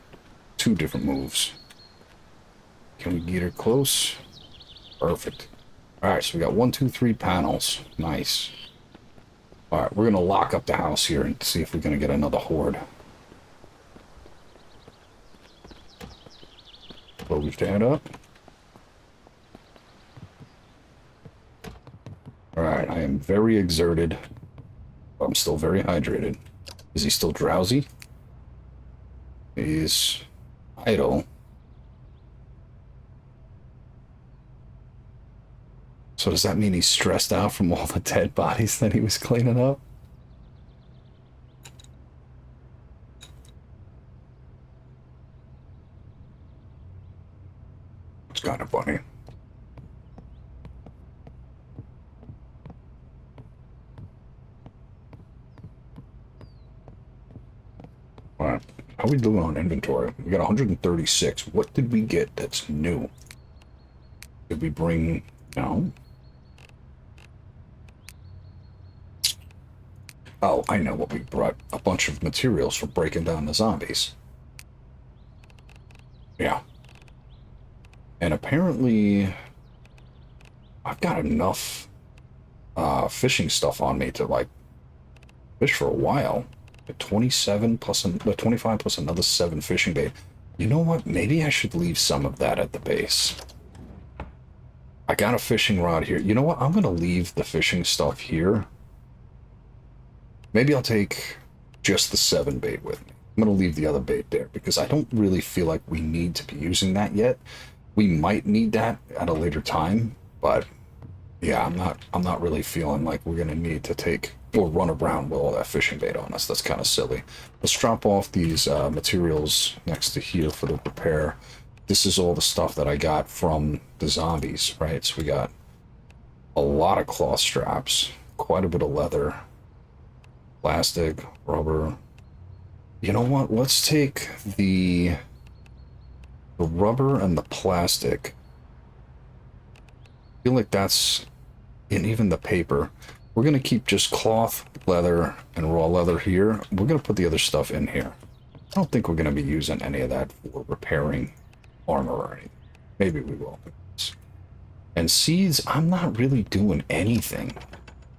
Speaker 1: 2 different moves. Can we get her close? Perfect. Alright, so we got 1, 2, 3 panels. Nice. Alright, we're going to lock up the house here and see if we're going to get another horde. Close that up. Alright, I am very exerted. But I'm still very hydrated. Is he still drowsy? He's idle. So does that mean he's stressed out from all the dead bodies that he was cleaning up? It's kind of funny. Alright, How are we doing on inventory? We got 136. What did we get that's new? Did we bring... No. Oh, I know what we brought. A bunch of materials for breaking down the zombies. Yeah. And apparently... I've got enough fishing stuff on me to, like, fish for a while. 27 plus 25 plus another 7 fishing bait. You know what? Maybe I should leave some of that at the base. I got a fishing rod here. You know what? I'm going to leave the fishing stuff here. Maybe I'll take just the 7 bait with me. I'm going to leave the other bait there because I don't really feel like we need to be using that yet. We might need that at a later time, but yeah, I'm not really feeling like we're going to need to take or run around with all that fishing bait on us. That's kind of silly. Let's drop off these materials next to here for the repair. This is all the stuff that I got from the zombies, right? So we got a lot of cloth straps, quite a bit of leather, plastic, rubber. You know what? Let's take the rubber and the plastic. I feel like that's, and even the paper. We're going to keep just cloth, leather, and raw leather here. We're going to put the other stuff in here. I don't think we're going to be using any of that for repairing armor or anything. Maybe we will. And seeds, I'm not really doing anything.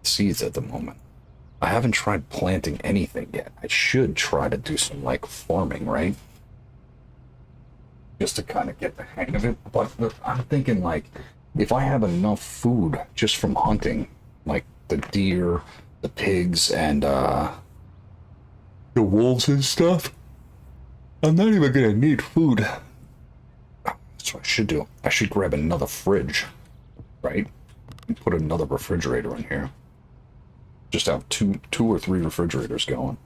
Speaker 1: Seeds at the moment. I haven't tried planting anything yet. I should try to do some, like, farming, right? Just to kind of get the hang of it. But I'm thinking, like, if I have enough food just from hunting, like the deer, the pigs, and the wolves and stuff, I'm not even gonna need food. That's what I should do. I should grab another fridge, right? And put another refrigerator in here. Just have two or three refrigerators going.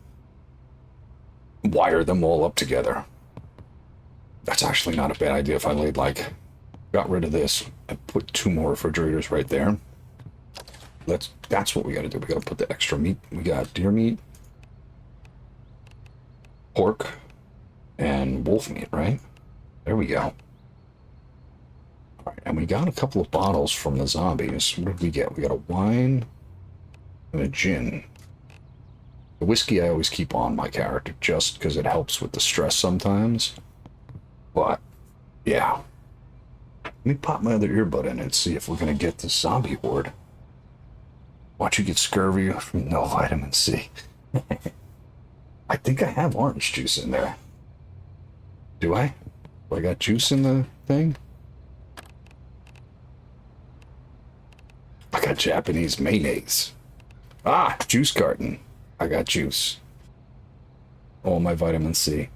Speaker 1: Wire them all up together. That's actually not a bad idea if I laid, like, got rid of this and put 2 more refrigerators right there. That's what we gotta do. We gotta put the extra meat. We got deer meat, pork, and wolf meat, right? There we go. All right, and we got a couple of bottles from the zombies. What did we get? We got a wine and a gin. The whiskey I always keep on my character just because it helps with the stress sometimes. But, yeah. Let me pop my other earbud in and see if we're gonna get the zombie horde. Watch you get scurvy from no vitamin C. I think I have orange juice in there. Do I? Do I got juice in the thing? I got Japanese mayonnaise. Ah, juice carton. I got juice. All my vitamin C.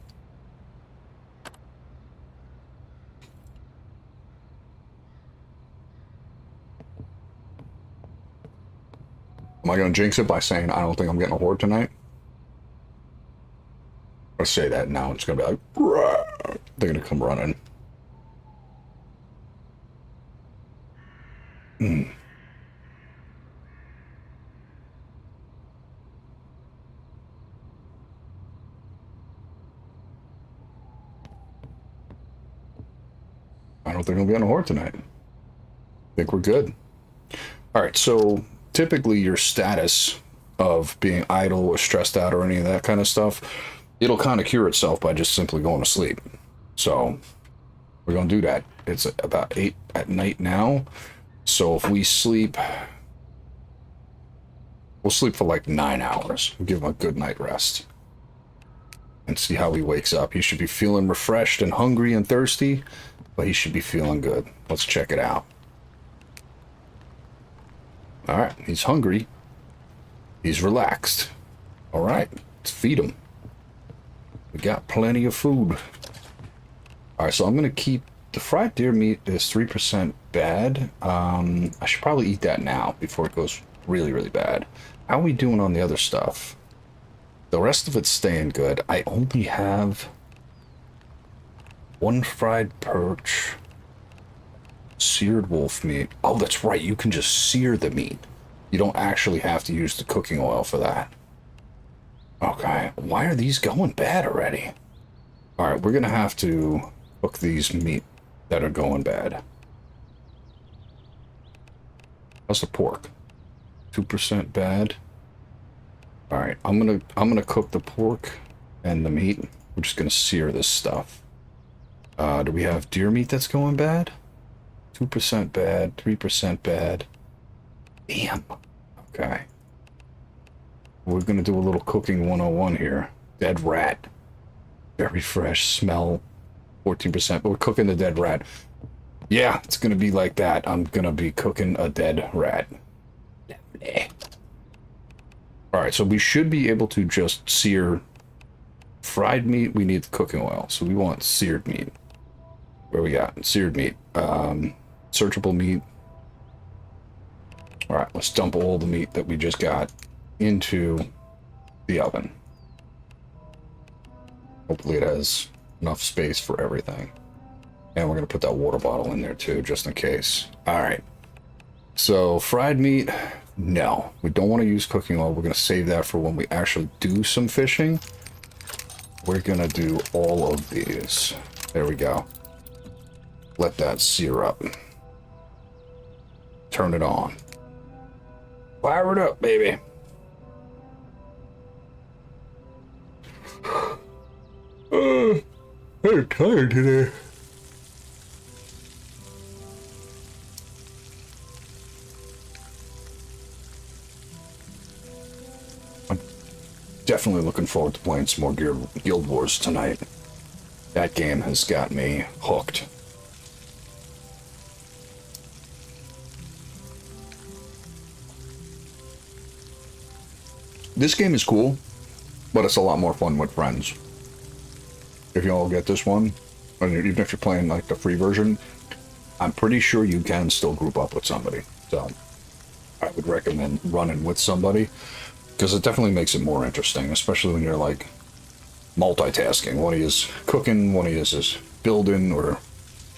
Speaker 1: Am I going to jinx it by saying I don't think I'm getting a horde tonight? Or say that now, it's going to be like, "Rah!" They're going to come running. I don't think I'm getting a horde tonight. I think we're good. All right, so typically your status of being idle or stressed out or any of that kind of stuff, it'll kind of cure itself by just simply going to sleep. So we're going to do that. It's about 8 at night now. So if we sleep, we'll sleep for like 9 hours. We'll give him a good night rest and see how he wakes up. He should be feeling refreshed and hungry and thirsty, but he should be feeling good. Let's check it out. All right, he's hungry. He's relaxed. All right, let's feed him. We got plenty of food. All right, so I'm gonna keep the fried deer meat is 3% bad. I should probably eat that now before it goes really, really bad. How are we doing on the other stuff? The rest of it's staying good. I only have 1 fried perch, seared wolf meat. Oh, that's right. You can just sear the meat. You don't actually have to use the cooking oil for that. Okay. Why are these going bad already? All right, we're gonna have to cook these meat that are going bad. How's the pork? 2% bad. All right, I'm gonna cook the pork and the meat. We're just gonna sear this stuff. Do we have deer meat that's going bad? 2% bad, 3% bad. Damn. Okay. We're gonna do a little cooking 101 here. Dead rat. Very fresh smell. 14%, but we're cooking the dead rat. Yeah, it's gonna be like that. I'm gonna be cooking a dead rat. Alright, so we should be able to just sear fried meat. We need the cooking oil, so we want seared meat. Where we got? Seared meat. Searchable meat. Alright, let's dump all the meat that we just got into the oven. Hopefully it has enough space for everything. And we're going to put that water bottle in there too, just in case. Alright. So, fried meat, no. We don't want to use cooking oil. We're going to save that for when we actually do some fishing. We're going to do all of these. There we go. Let that sear up. Turn it on. Fire it up, baby. I'm tired today. I'm definitely looking forward to playing some more Guild Wars tonight. That game has got me hooked. This game is cool, but it's a lot more fun with friends. If you all get this one, and even if you're playing like the free version, I'm pretty sure you can still group up with somebody. So I would recommend running with somebody, because it definitely makes it more interesting, especially when you're like multitasking. One of you is cooking, one of you is building, or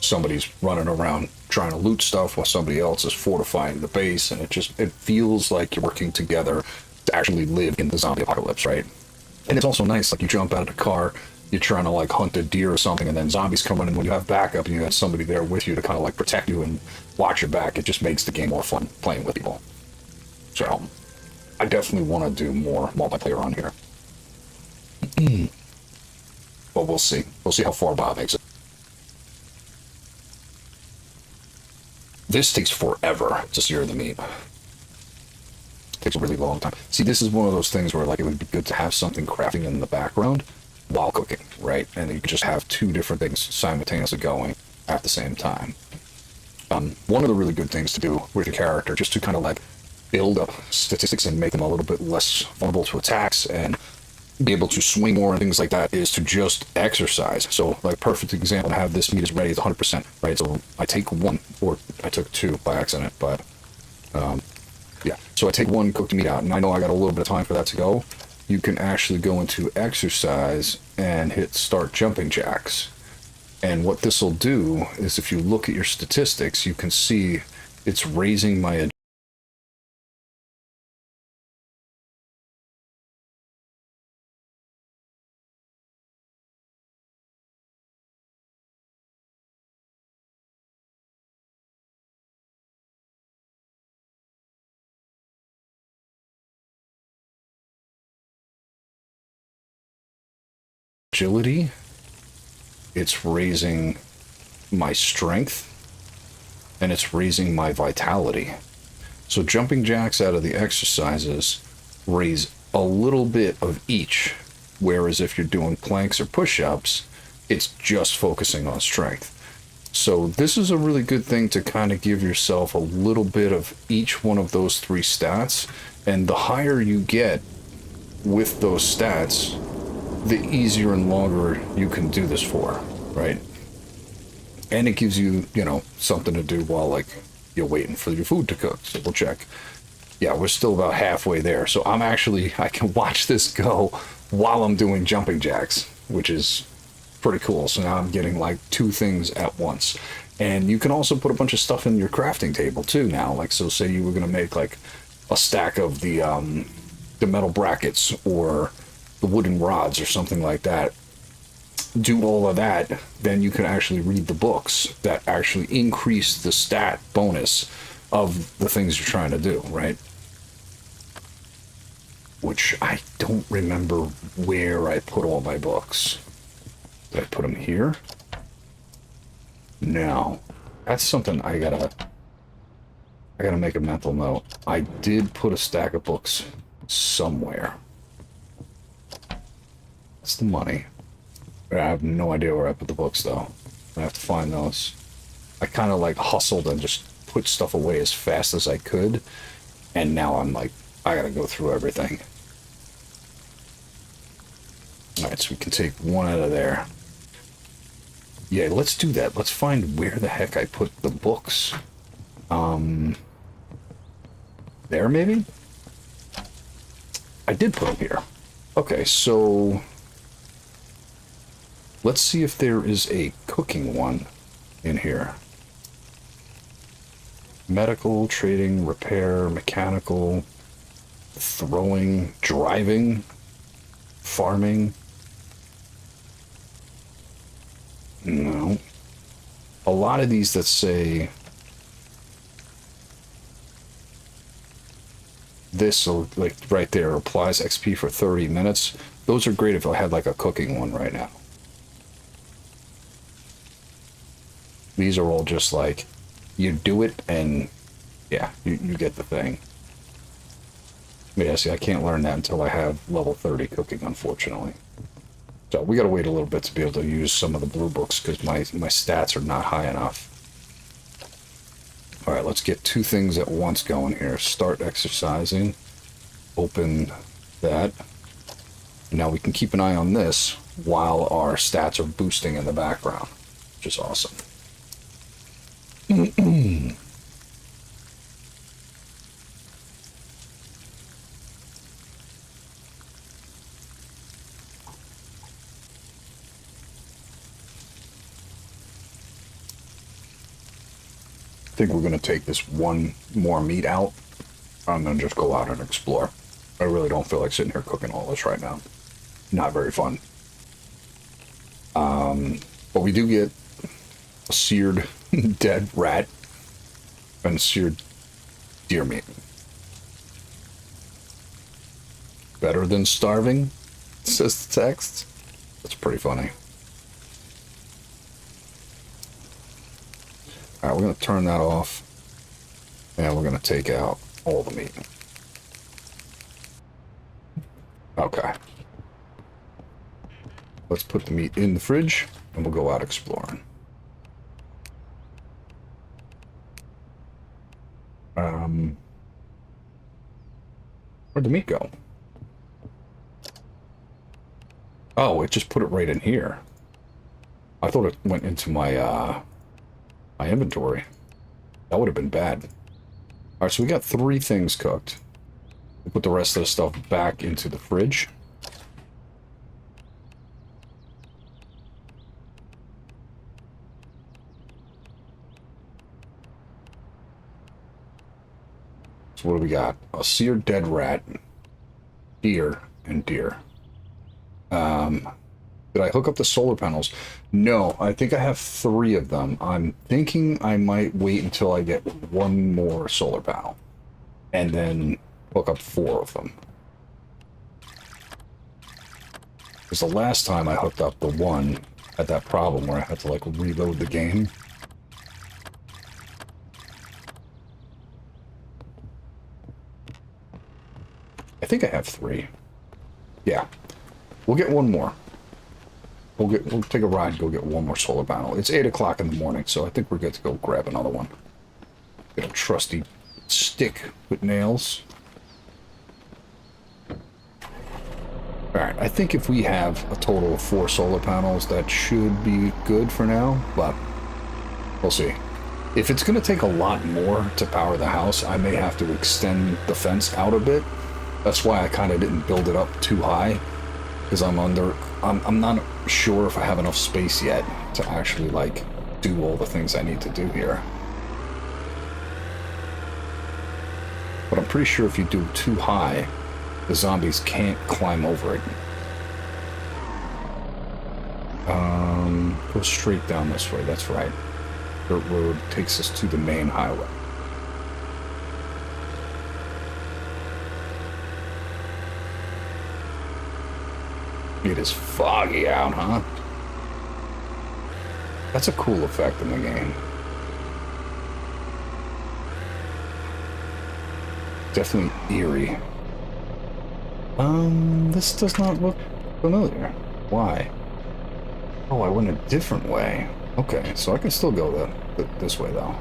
Speaker 1: somebody's running around trying to loot stuff while somebody else is fortifying the base, and it feels like you're working together to actually live in the zombie apocalypse, right? And it's also nice, like you jump out of the car, you're trying to like hunt a deer or something, and then zombies come in, and when you have backup and you have somebody there with you to kind of like protect you and watch your back, it just makes the game more fun playing with people. So I definitely want to do more multiplayer on here. But we'll see. We'll see how far Bob makes it. This takes forever to sear the meat. Takes a really long time. See, this is one of those things where like it would be good to have something crafting in the background while cooking, right? And you could just have two different things simultaneously going at the same time. One of the really good things to do with your character, just to kind of like build up statistics and make them a little bit less vulnerable to attacks and be able to swing more and things like that, is to just exercise. So like perfect example, I have this meat is ready, it's 100%, right? So I take one, or I took two by accident, but yeah, so I take one cooked meat out, and I know I got a little bit of time for that to go. You can actually go into exercise and hit start jumping jacks. And what this will do is, if you look at your statistics, you can see it's raising my agility, it's raising my strength, and it's raising my vitality. So jumping jacks out of the exercises raise a little bit of each, whereas if you're doing planks or push-ups, it's just focusing on strength. So this is a really good thing to kind of give yourself a little bit of each one of those three stats, and the higher you get with those stats, the easier and longer you can do this for, right? And it gives you, you know, something to do while like you're waiting for your food to cook. So we'll check. Yeah, we're still about halfway there. So I can watch this go while I'm doing jumping jacks, which is pretty cool. So now I'm getting like two things at once. And you can also put a bunch of stuff in your crafting table too now. Like, so say you were going to make like a stack of the metal brackets or the wooden rods or something like that. do all of that, then you can actually read the books that actually increase the stat bonus of the things you're trying to do, right? Which I don't remember where I put all my books. Did I put them here? No. That's something I gotta make a mental note. I did put a stack of books somewhere. That's the money. I have no idea where I put the books, though. I have to find those. I kind of like hustled and just put stuff away as fast as I could. And now I'm like, I gotta go through everything. Alright, so we can take one out of there. Yeah, let's do that. Let's find where the heck I put the books. There maybe? I did put them here. Okay, so let's see if there is a cooking one in here. Medical, trading, repair, mechanical, throwing, driving, farming. No. A lot of these that say this, like right there, applies XP for 30 minutes. Those are great if I had like a cooking one right now. These are all just like, you do it and yeah, you get the thing. Yeah, see, I can't learn that until I have level 30 cooking, unfortunately. So we gotta wait a little bit to be able to use some of the blue books because my stats are not high enough. Alright, let's get two things at once going here. Start exercising. Open that. Now we can keep an eye on this while our stats are boosting in the background, which is awesome. I think we're going to take this one more meat out and then just go out and explore. I really don't feel like sitting here cooking all this right now. Not very fun. But we do get a seared dead rat and seared deer meat. Better than starving, says the text. That's pretty funny. Alright, we're going to turn that off. And we're going to take out all the meat. Okay. Let's put the meat in the fridge, and we'll go out exploring. Where'd the meat go? Oh, it just put it right in here. I thought it went into my, my inventory. That would have been bad. Alright, so we got 3 things cooked. We'll put the rest of the stuff back into the fridge. So what do we got? A seared dead rat, deer, and deer. Did I hook up the solar panels? No, I think I have 3 of them. I'm thinking I might wait until I get 1 more solar panel. And then hook up 4 of them. Because the last time I hooked up the one, I had that problem where I had to like reload the game. I think I have 3. Yeah. We'll get 1 more. We'll take a ride and go get 1 more solar panel. It's 8 o'clock in the morning, so I think we're good to go grab another one. Get a trusty stick with nails. Alright, I think if we have a total of 4 solar panels, that should be good for now, but we'll see. If it's going to take a lot more to power the house, I may have to extend the fence out a bit. That's why I kind of didn't build it up too high. Because I'm not sure if I have enough space yet to actually, like, do all the things I need to do here. But I'm pretty sure if you do too high, the zombies can't climb over it. Go straight down this way. That's right. Dirt road takes us to the main highway. It is foggy out, huh? That's a cool effect in the game. Definitely eerie. This does not look familiar. Why? Oh, I went a different way. Okay, so I can still go this way, though.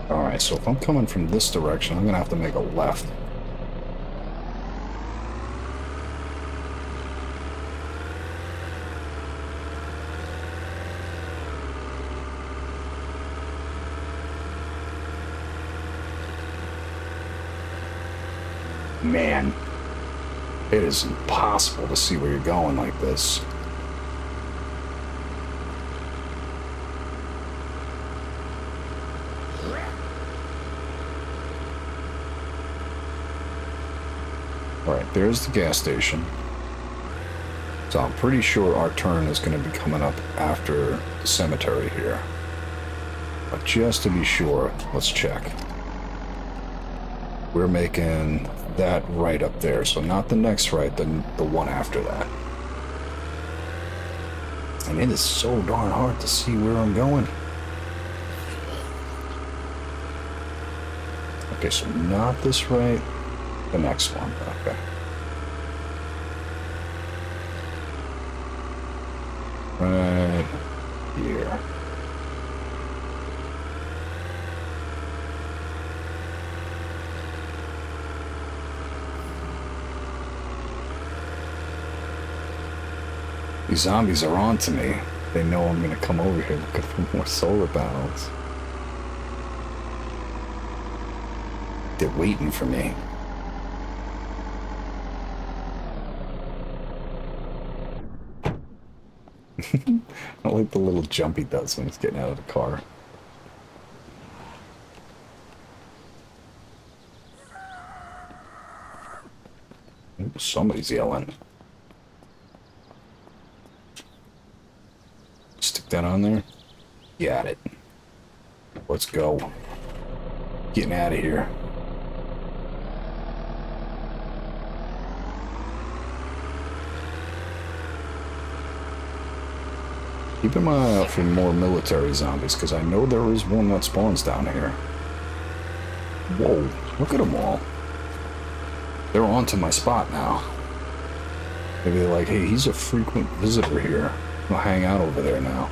Speaker 1: Alright, so if I'm coming from this direction, I'm gonna have to make a left. Man, it is impossible to see where you're going like this. Alright, there's the gas station. So I'm pretty sure our turn is going to be coming up after the cemetery here. But just to be sure, let's check. We're making that right up there, so not the next right, the one after that. And it is so darn hard to see where I'm going. Okay, so not this right, the next one. Okay. Right here. These zombies are on to me. They know I'm gonna come over here looking for more solar panels. They're waiting for me. I like the little jump he does when he's getting out of the car. Ooh, somebody's yelling. Stick that on there. Got it. Let's go. Getting out of here. Keep an eye out for more military zombies, because I know there is one that spawns down here. Whoa, look at them all. They're onto my spot now. Maybe they're like, hey, he's a frequent visitor here. I'll hang out over there now.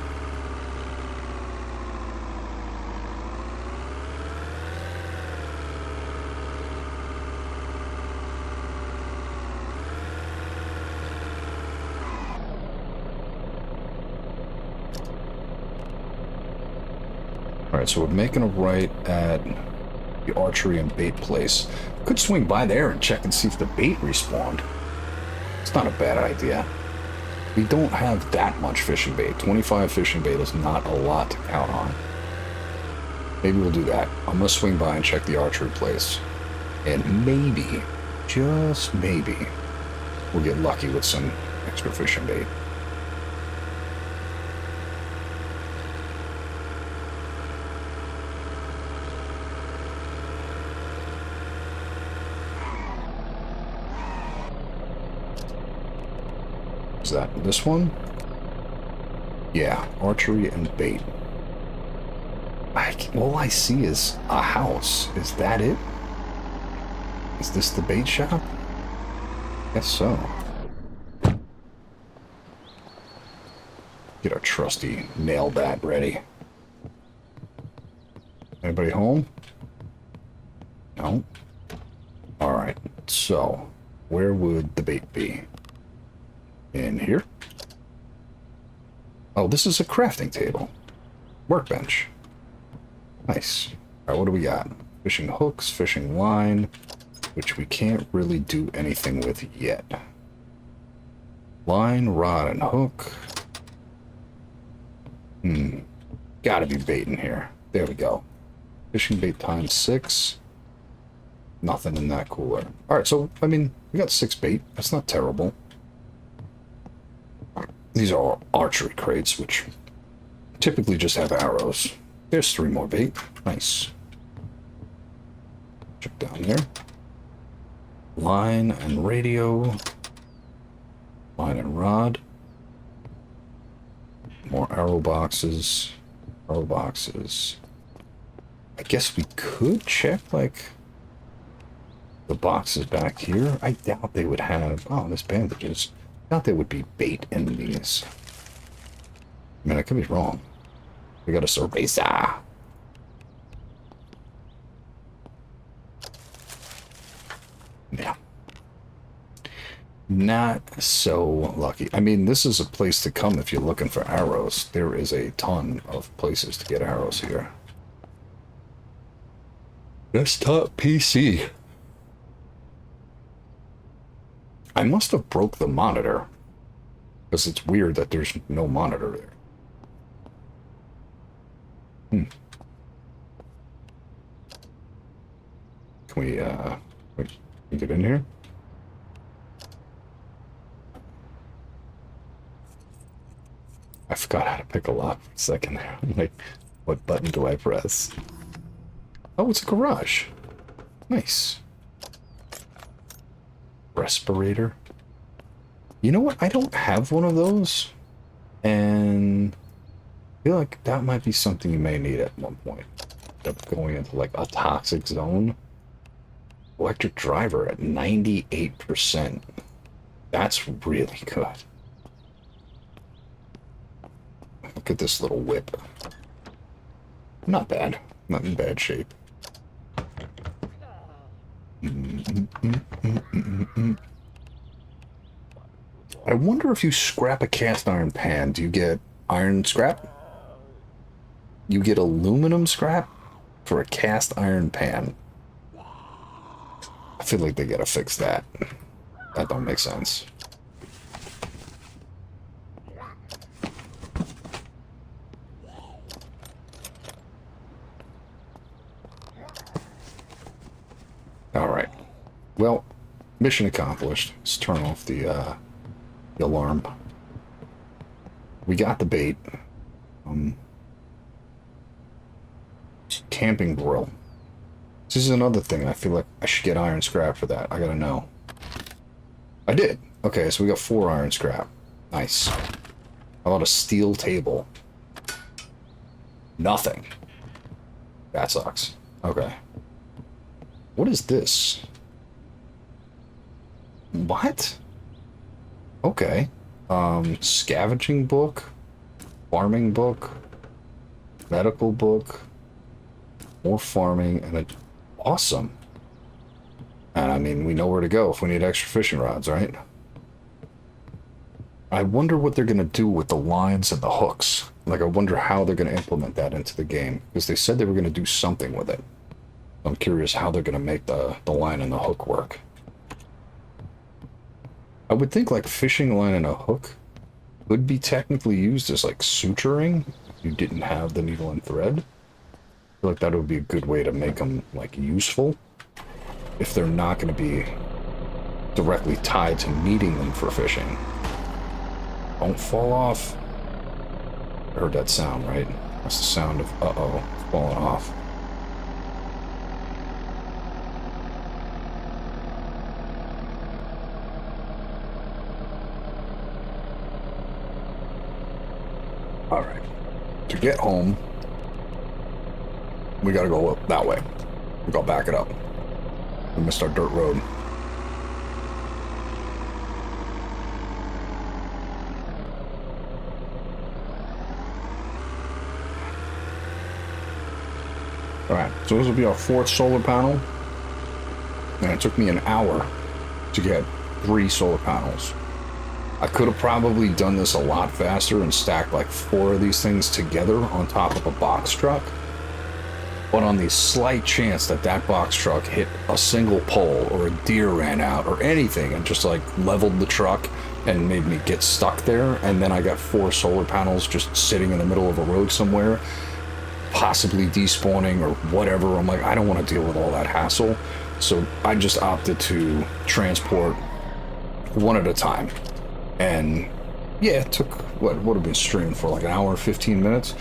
Speaker 1: Alright, so we're making a right at the archery and bait place. Could swing by there and check and see if the bait respawned. It's not a bad idea. We don't have that much fishing bait. 25 fishing bait is not a lot to count on. Maybe we'll do that. I'm gonna swing by and check the archery place. And maybe, just maybe, we'll get lucky with some extra fishing bait. Is that this one? Yeah, archery and bait. All I see is a house. Is that it? Is this the bait shop? Guess so. Get our trusty nail bat ready. Anybody home? No? Alright, so where would the bait be? In here? Oh, this is a crafting table. Workbench. Nice. Alright, what do we got? Fishing hooks, fishing line, which we can't really do anything with yet. Line, rod, and hook. Gotta be bait in here. There we go. Fishing bait times 6. Nothing in that cooler. Alright, so, I mean, we got 6 bait. That's not terrible. These are archery crates, which typically just have arrows. There's 3 more bait. Nice. Check down there. Line and radio. Line and rod. More arrow boxes. Arrow boxes. I guess we could check, like, the boxes back here. I doubt they would have... Oh, there's bandages. I doubt there would be bait in these. I mean, I could be wrong. We got a cerveza. Yeah. Not so lucky. I mean, this is a place to come if you're looking for arrows. There is a ton of places to get arrows here. Desktop PC. I must have broke the monitor. Because it's weird that there's no monitor there. Can we get in here? I forgot how to pick a lock for a second there. I'm like, what button do I press? Oh, it's a garage. Nice. Respirator. You know what? I don't have one of those. And I feel like that might be something you may need at one point. Going into like a toxic zone. Electric driver at 98%. That's really good. Look at this little whip. Not bad. Not in bad shape. I wonder if you scrap a cast iron pan, do you get iron scrap? You get aluminum scrap for a cast iron pan. I feel like they gotta fix that. That don't make sense. Alright. Well, mission accomplished. Let's turn off the alarm. We got the bait. Camping grill. This is another thing. I feel like I should get iron scrap for that. I gotta know. I did. Okay, so we got 4 iron scrap. Nice. How about a steel table? Nothing. That sucks. Okay. What is this? What? Okay. Scavenging book. Farming book. Medical book. More farming and a... Awesome. And I mean, we know where to go if we need extra fishing rods, right? I wonder what they're going to do with the lines and the hooks. Like, I wonder how they're going to implement that into the game. Because they said they were going to do something with it. I'm curious how they're going to make the line and the hook work. I would think, like, fishing line and a hook would be technically used as, like, suturing if you didn't have the needle and thread. I feel like that would be a good way to make them, like, useful. If they're not going to be directly tied to needing them for fishing. Don't fall off. I heard that sound, right? That's the sound of, uh-oh, falling off. Alright. To get home, we gotta go up that way. We gotta back it up. We missed our dirt road. Alright, so this will be our 4th solar panel. And it took me an hour to get 3 solar panels. I could have probably done this a lot faster and stacked like 4 of these things together on top of a box truck. But on the slight chance that that box truck hit a single pole or a deer ran out or anything and just like leveled the truck and made me get stuck there, and then I got 4 solar panels just sitting in the middle of a road somewhere, possibly despawning or whatever. I'm like, I don't want to deal with all that hassle. So I just opted to transport one at a time. And yeah, it took, what would have been streamed for like an hour, 15 minutes.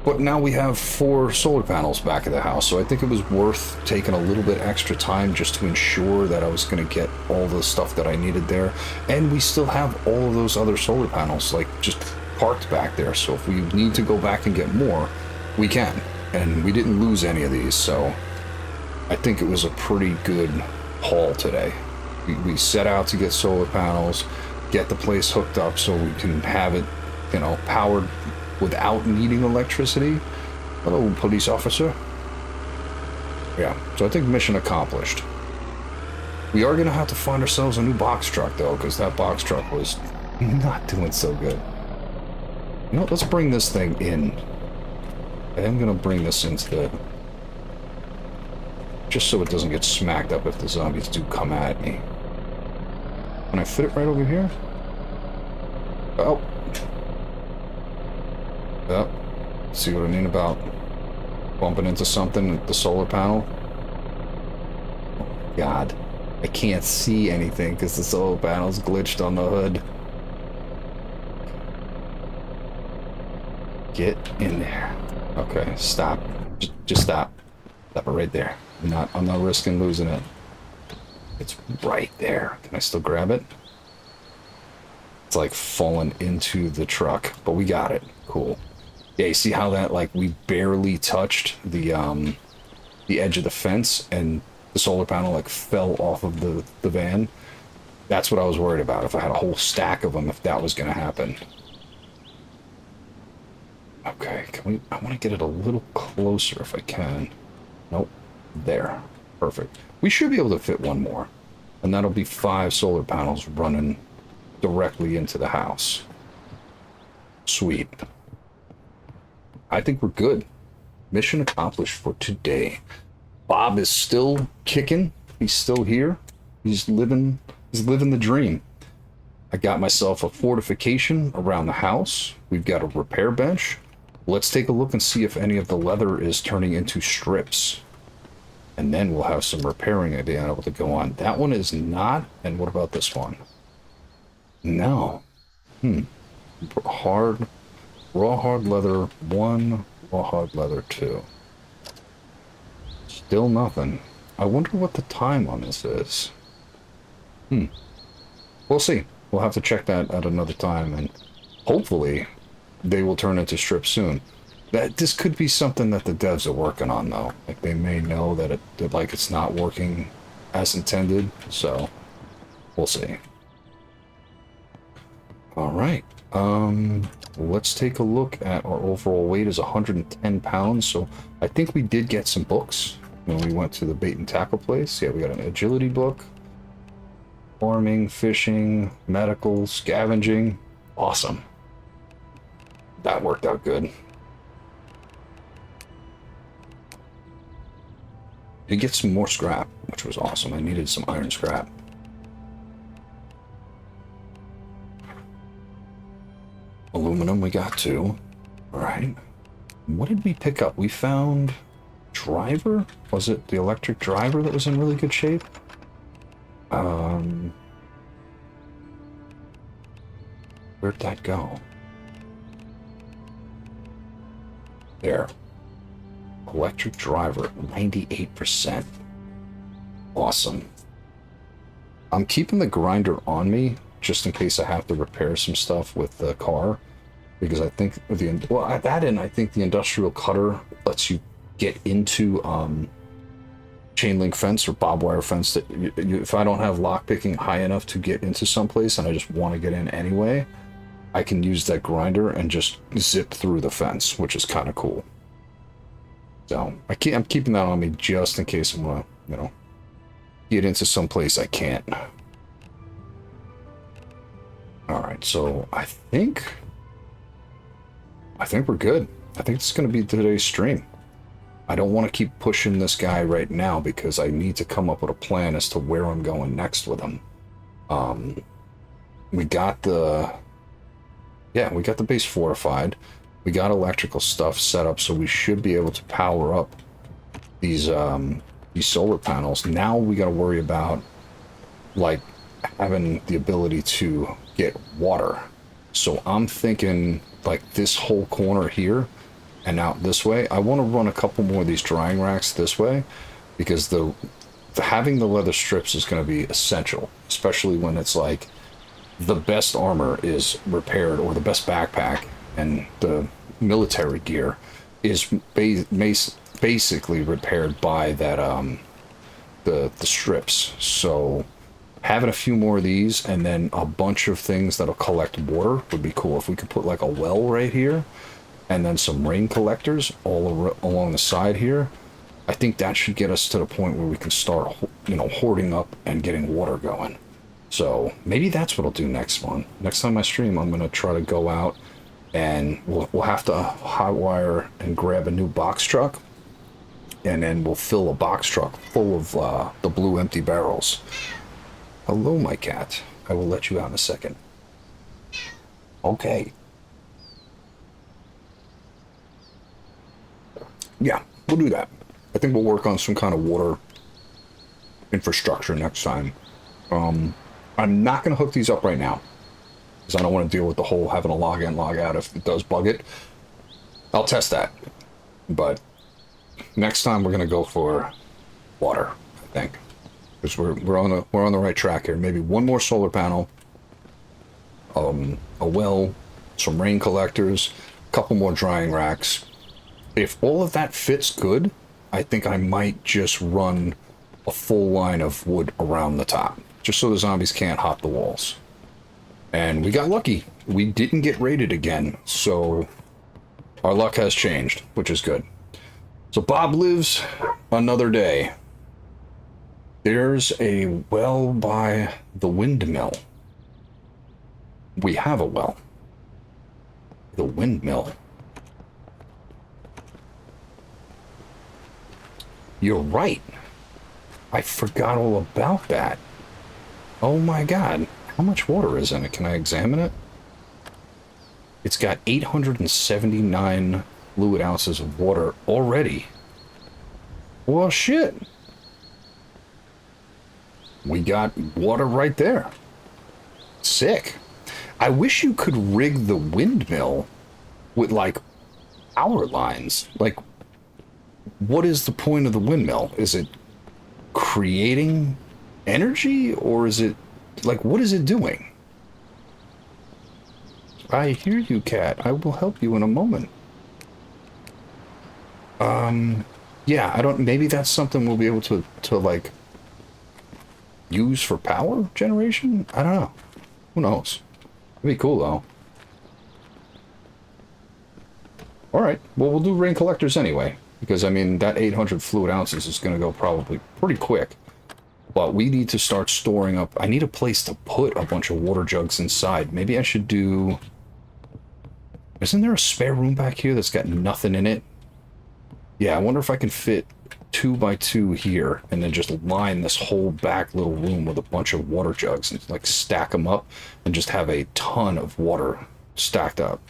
Speaker 1: But now we have 4 solar panels back at the house, so I think it was worth taking a little bit extra time just to ensure that I was going to get all the stuff that I needed there. And we still have all of those other solar panels, like, just parked back there, so if we need to go back and get more, we can. And we didn't lose any of these, so I think it was a pretty good haul today. We set out to get solar panels, get the place hooked up so we can have it, you know, powered without needing electricity. Hello, police officer. Yeah, so I think mission accomplished. We are going to have to find ourselves a new box truck, though, because that box truck was not doing so good. You know, let's bring this thing in. I am going to bring this into the... just so it doesn't get smacked up if the zombies do come at me. Can I fit it right over here? Oh. Yep. See what I mean about bumping into something at the solar panel? Oh, God. I can't see anything because the solar panel's glitched on the hood. Get in there. Okay, stop. Just stop. Stop it right there. I'm not risking losing it. It's right there. Can I still grab it? It's like falling into the truck, but we got it. Cool. Yeah, you see how that, like, we barely touched the edge of the fence and the solar panel, like, fell off of the van? That's what I was worried about, if I had a whole stack of them, if that was going to happen. Okay, I want to get it a little closer if I can. Nope. There. Perfect. We should be able to fit one more. And that'll be 5 solar panels running directly into the house. Sweet. I think we're good. Mission accomplished for today. Bob is still kicking. He's still here. He's living the dream. I got myself a fortification around the house. We've got a repair bench. Let's take a look and see if any of the leather is turning into strips. And then we'll have some repairing to be able to go on. That one is not. And what about this one? No. Raw hard leather 1, raw hard leather 2. Still nothing. I wonder what the time on this is. We'll see. We'll have to check that at another time, and hopefully they will turn into strips soon. This could be something that the devs are working on, though. Like, they may know that it's not working as intended, so we'll see. All right. Let's take a look at our overall weight is 110 pounds, so I think we did get some books when we went to the bait and tackle place. Yeah, we got an agility book, farming, fishing, medical, scavenging. Awesome. That worked out good. Did get some more scrap, which was awesome. I needed some iron scrap. Aluminum, we got 2. All right. What did we pick up? We found driver? Was it the electric driver that was in really good shape? Where'd that go? There. Electric driver, 98%. Awesome. I'm keeping the grinder on me just in case I have to repair some stuff with the car, because I think at that end, I think the industrial cutter lets you get into chain link fence or barbed wire fence that if I don't have lock picking high enough to get into someplace and I just want to get in anyway, I can use that grinder and just zip through the fence, which is kind of cool. So I'm keeping that on me just in case I'm gonna, get into some place I can't. All right, so I think we're good. I think it's gonna be today's stream. I don't want to keep pushing this guy right now because I need to come up with a plan as to where I'm going next with him. We got the base fortified. We got electrical stuff set up, so we should be able to power up these solar panels. Now we got to worry about like having the ability to get water. So I'm thinking like this whole corner here and out this way. I want to run a couple more of these drying racks this way because the having the leather strips is going to be essential, especially when it's like the best armor is repaired, or the best backpack and the military gear is basically repaired by that the strips. So having a few more of these and then a bunch of things that'll collect water would be cool. If we could put like a well right here and then some rain collectors all along the side here, I think that should get us to the point where we can start, you know, hoarding up and getting water going. So maybe that's what I'll do next one. Next time I stream, I'm going to try to go out and we'll have to hotwire and grab a new box truck. And then we'll fill a box truck full of the blue empty barrels. Hello, my cat. I will let you out in a second. Okay. Yeah, we'll do that. I think we'll work on some kind of water infrastructure next time. I'm not going to hook these up right now because I don't want to deal with the whole having a log in, log out if it does bug it. I'll test that. But next time we're going to go for water, I think. Because we're on the right track here. Maybe one more solar panel, a well, some rain collectors, a couple more drying racks. If all of that fits good, I think I might just run a full line of wood around the top, just so the zombies can't hop the walls. And we got lucky. We didn't get raided again, so our luck has changed, which is good. So Bob lives another day. There's a well by the windmill. We have a well. The windmill. You're right. I forgot all about that. Oh my god. How much water is in it? Can I examine it? It's got 879 fluid ounces of water already. Well, shit. We got water right there. Sick. I wish you could rig the windmill with, like, power lines. Like, what is the point of the windmill? Is it creating energy, or is it, like, what is it doing? I hear you, cat. I will help you in a moment. Yeah, I don't, maybe that's something we'll be able to like, use for power generation? I don't know. Who knows? It'd be cool, though. Alright, well, we'll do rain collectors anyway. Because, I mean, that 800 fluid ounces is going to go probably pretty quick. But we need to start storing up. I need a place to put a bunch of water jugs inside. Maybe I should do... Isn't there a spare room back here that's got nothing in it? Yeah, I wonder if I can fit 2 by 2 here and then just line this whole back little room with a bunch of water jugs and like stack them up and just have a ton of water stacked up.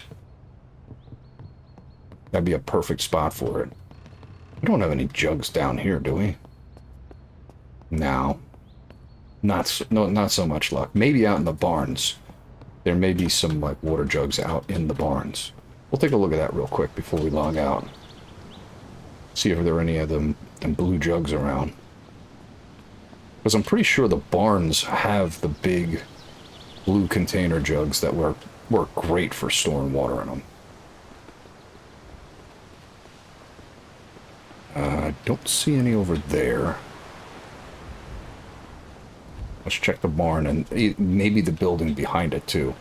Speaker 1: That'd be a perfect spot for it. We don't have any jugs down here, do we? No. Not so much luck. Maybe out in the barns. There may be some like water jugs out in the barns. We'll take a look at that real quick before we log out. See if there are any of them blue jugs around. Because I'm pretty sure the barns have the big blue container jugs that work great for storing water in them. I don't see any over there. Let's check the barn and maybe the building behind it too.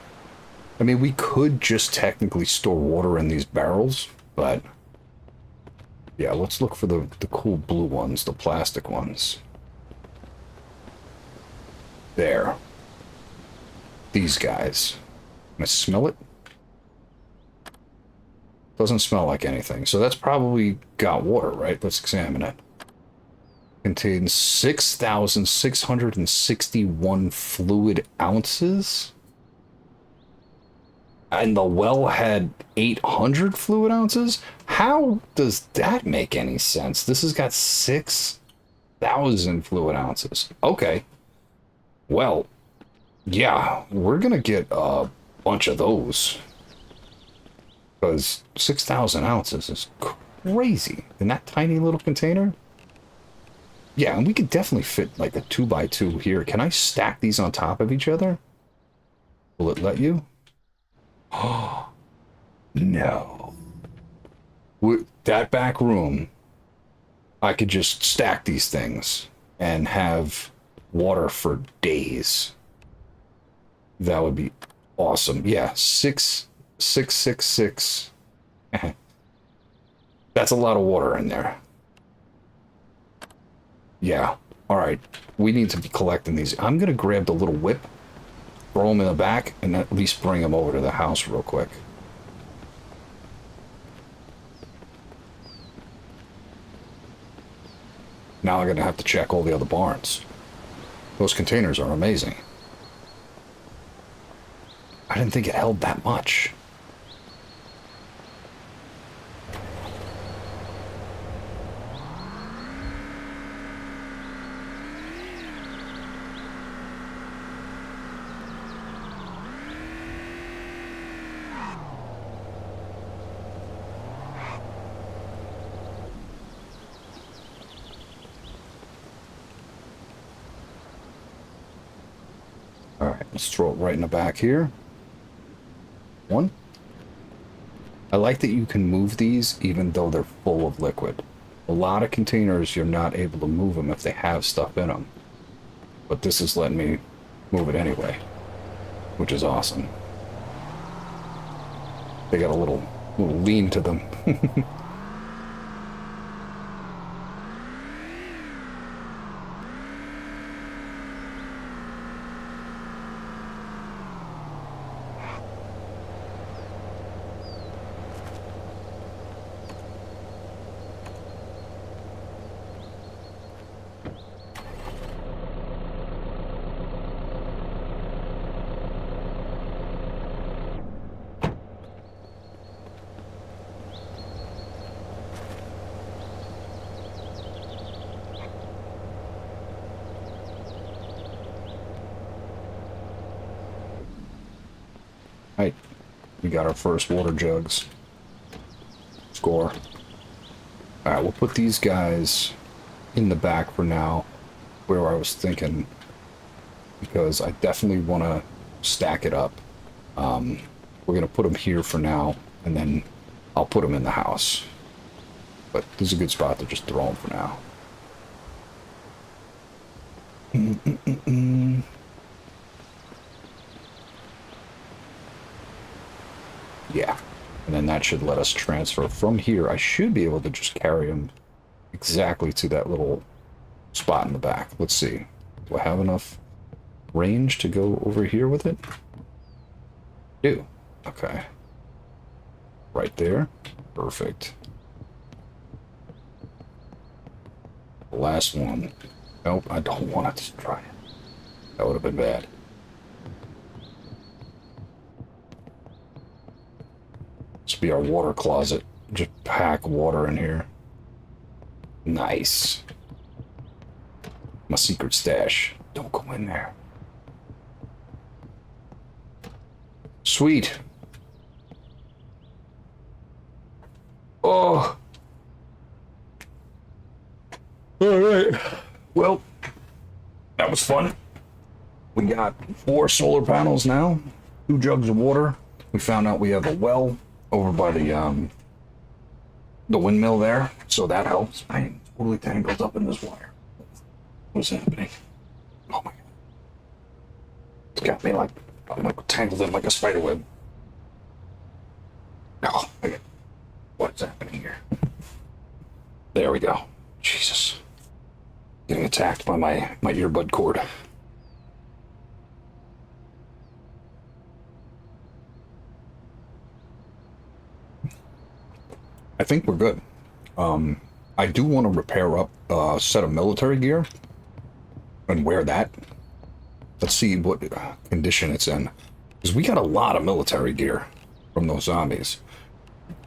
Speaker 1: I mean, we could just technically store water in these barrels, but yeah, let's look for the cool blue ones, the plastic ones. There. These guys. Can I smell it? Doesn't smell like anything. So that's probably got water, right? Let's examine it. Contains 6,661 fluid ounces. And the well had 800 fluid ounces? How does that make any sense? This has got 6,000 fluid ounces. Okay. Well, yeah, we're gonna get a bunch of those. Because 6,000 ounces is crazy in that tiny little container. Yeah, and we could definitely fit like a 2 by 2 here. Can I stack these on top of each other? Will it let you? Oh, no. With that back room, I could just stack these things and have water for days. That would be awesome. Yeah, 6,666. That's a lot of water in there. Yeah. All right. We need to be collecting these. I'm going to grab the little whip, throw them in the back, and at least bring them over to the house real quick. Now I'm going to have to check all the other barns. Those containers are amazing. I didn't think it held that much. All right, let's throw it right in the back here. One. I like that you can move these even though they're full of liquid. A lot of containers, you're not able to move them if they have stuff in them. But this is letting me move it anyway, which is awesome. They got a little lean to them. Right, we got our first water jugs. Score. All right, we'll put these guys in the back for now, where I was thinking, because I definitely want to stack it up. We're going to put them here for now, and then I'll put them in the house. But this is a good spot to just throw them for now. Yeah, and then that should let us transfer from here. I should be able to just carry them exactly to that little spot in the back. Let's see. Do I have enough range to go over here with it? Do. Okay. Right there. Perfect. Last one. Nope, I don't want to try it. That would have been bad. This will be our water closet. Just pack water in here. Nice. My secret stash. Don't go in there. Sweet. Oh. All right. Well, that was fun. We got 4 solar panels now, 2 jugs of water. We found out we have a well over by the windmill there, so that helps. I am totally tangled up in this wire. What's happening? Oh my god. It's got me like, I'm like tangled in like a spider web. Oh, okay. What's happening here? There we go. Jesus. Getting attacked by my earbud cord. I think we're good. I do want to repair up a set of military gear and wear that. Let's see what condition it's in. Because we got a lot of military gear. from those zombies.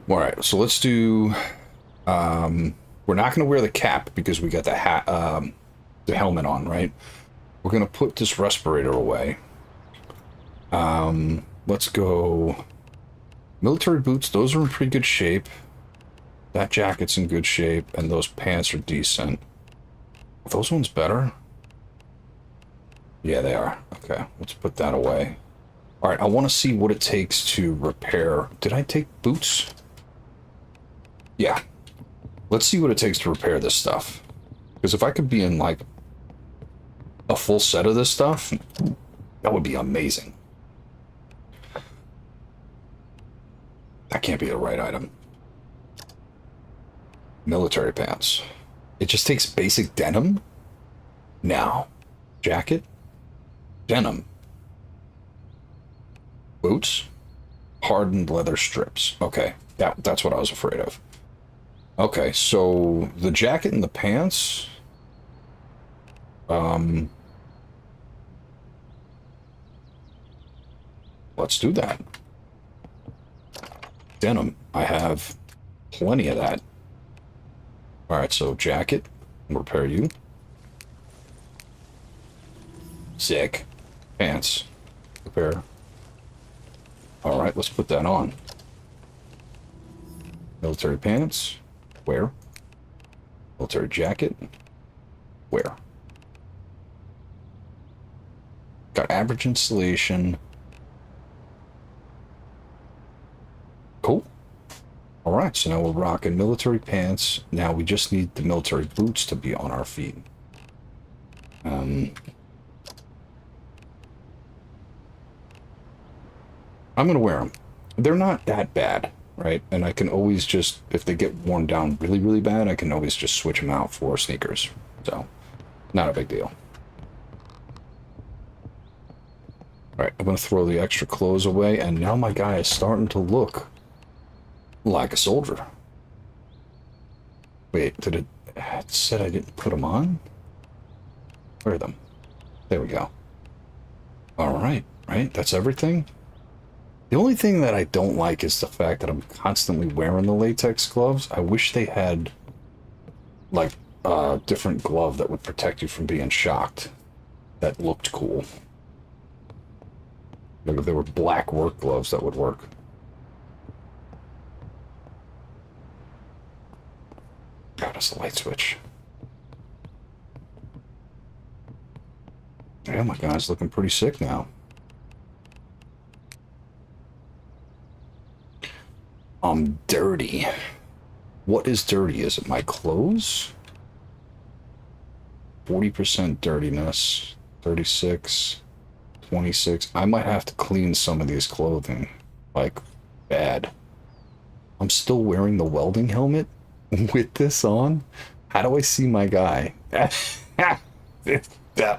Speaker 1: All right, so let's do. We're not going to wear the cap because we got the hat, the helmet on, right? We're going to put this respirator away. Let's go. Military boots, those are in pretty good shape. That jacket's in good shape, and those pants are decent. Are those ones better? Yeah, they are. Okay, let's put that away. All right, I want to see what it takes to repair. Did I take boots? Yeah. Let's see what it takes to repair this stuff. Because if I could be in, like, a full set of this stuff, that would be amazing. That can't be the right item. Military pants. It just takes basic denim? Now. Jacket? Denim. Boots? Hardened leather strips. Okay, that's what I was afraid of. Okay, so the jacket and the pants... let's do that. Denim. I have plenty of that. Alright, so jacket. Repair you. Sick. Pants. Repair. Alright, let's put that on. Military pants. Wear. Military jacket. Wear. Got average installation. Cool. Alright, so now we're rocking military pants. Now we just need the military boots to be on our feet. I'm gonna wear them. They're not that bad, right? And I can always just, if they get worn down really, really bad, I can always just switch them out for sneakers. So, not a big deal. Alright, I'm gonna throw the extra clothes away, and now my guy is starting to look like a soldier. Wait, did it said I didn't put them on? Where are them? There we go. Alright, right? That's everything? The only thing that I don't like is the fact that I'm constantly wearing the latex gloves. I wish they had, like, a different glove that would protect you from being shocked. That looked cool. Like if there were black work gloves, that would work. God, it's the light switch. Yeah, my guy's looking pretty sick now. I'm dirty. What is dirty? Is it my clothes? 40% dirtiness. 36. 26. I might have to clean some of these clothing. Like, bad. I'm still wearing the welding helmet with this on? How do I see my guy? That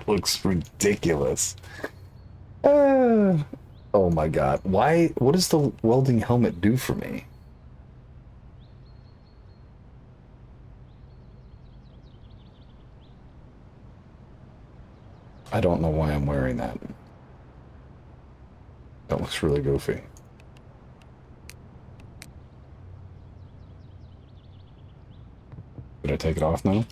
Speaker 1: looks ridiculous. Oh my god. Why? What does the welding helmet do for me? I don't know why I'm wearing that. That looks really goofy. Did I take it off now?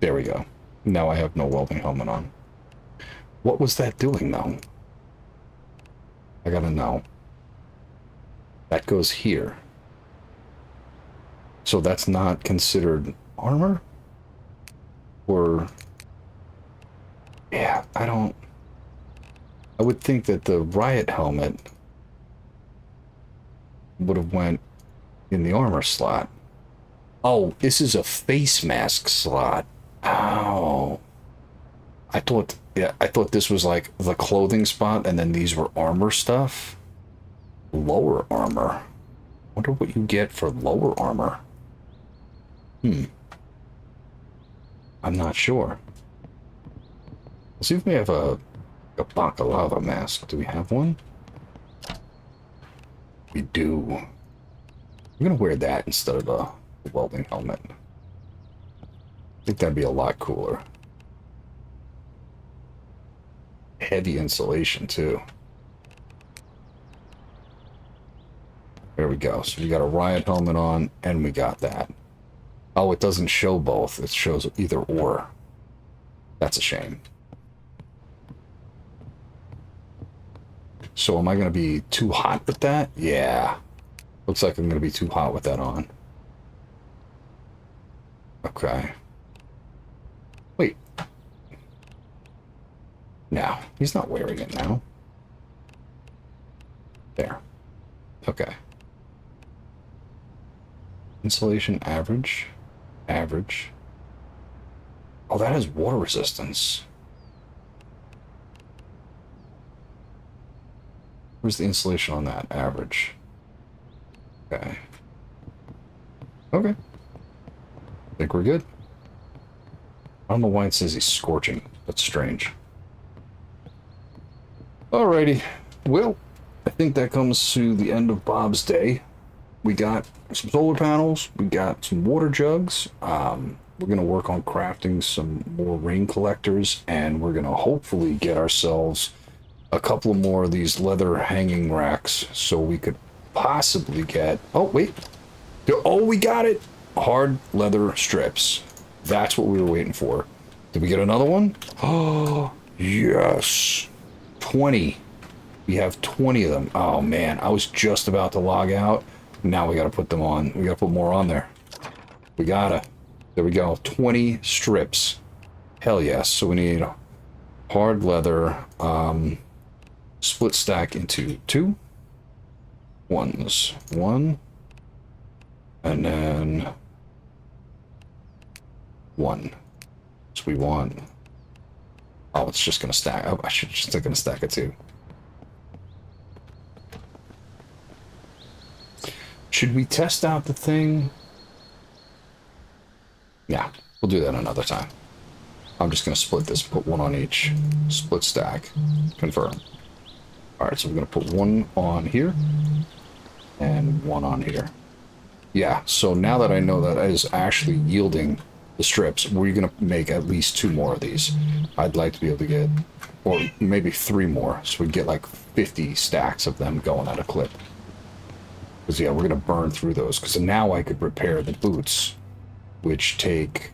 Speaker 1: There we go. Now I have no welding helmet on. What was that doing, though? I gotta know. That goes here. So that's not considered armor? Or... yeah, I don't... I would think that the riot helmet would have went in the armor slot. Oh, this is a face mask slot. Oh. I thought this was like the clothing spot and then these were armor stuff. Lower armor. Wonder what you get for lower armor. I'm not sure. Let's see if we have a baklava mask. Do we have one? We do. I'm gonna wear that instead of a welding helmet. I think that'd be a lot cooler. Heavy insulation too. There we go. So we got a riot helmet on, and we got that. Oh, it doesn't show both. It shows either or. That's a shame. So am I going to be too hot with that? Yeah. Looks like I'm going to be too hot with that on. Okay. Wait. No, he's not wearing it now. There. Okay. Insulation average. Average. Oh, that has water resistance. Where's the insulation on that? Average. Okay. Okay. I think we're good. I don't know why it says he's scorching. That's strange. Alrighty. Well, I think that comes to the end of Bob's day. We got some solar panels. We got some water jugs. We're going to work on crafting some more rain collectors. And we're going to hopefully get ourselves a couple more of these leather hanging racks so we could possibly get... Oh, wait. Oh, we got it. Hard leather strips. That's what we were waiting for. Did we get another one? Oh, yes. 20. We have 20 of them. Oh, man. I was just about to log out. Now we got to put them on. We got to put more on there. We gotta. There we go. 20 strips. Hell yes. So we need hard leather. Split stack into 2 ones. 1. And then 1. So we want... Oh, it's just going to stack. Oh, I should just going to stack it too. Should we test out the thing? Yeah, we'll do that another time. I'm just going to split this, put 1 on each. Split stack. Confirm. Alright, so we're going to put 1 on here. And 1 on here. Yeah, so now that I know that is actually yielding the strips, we're going to make at least 2 more of these. I'd like to be able to get, or maybe 3 more, so we get like 50 stacks of them going at a clip. Because, yeah, we're going to burn through those. Because now I could repair the boots, which take...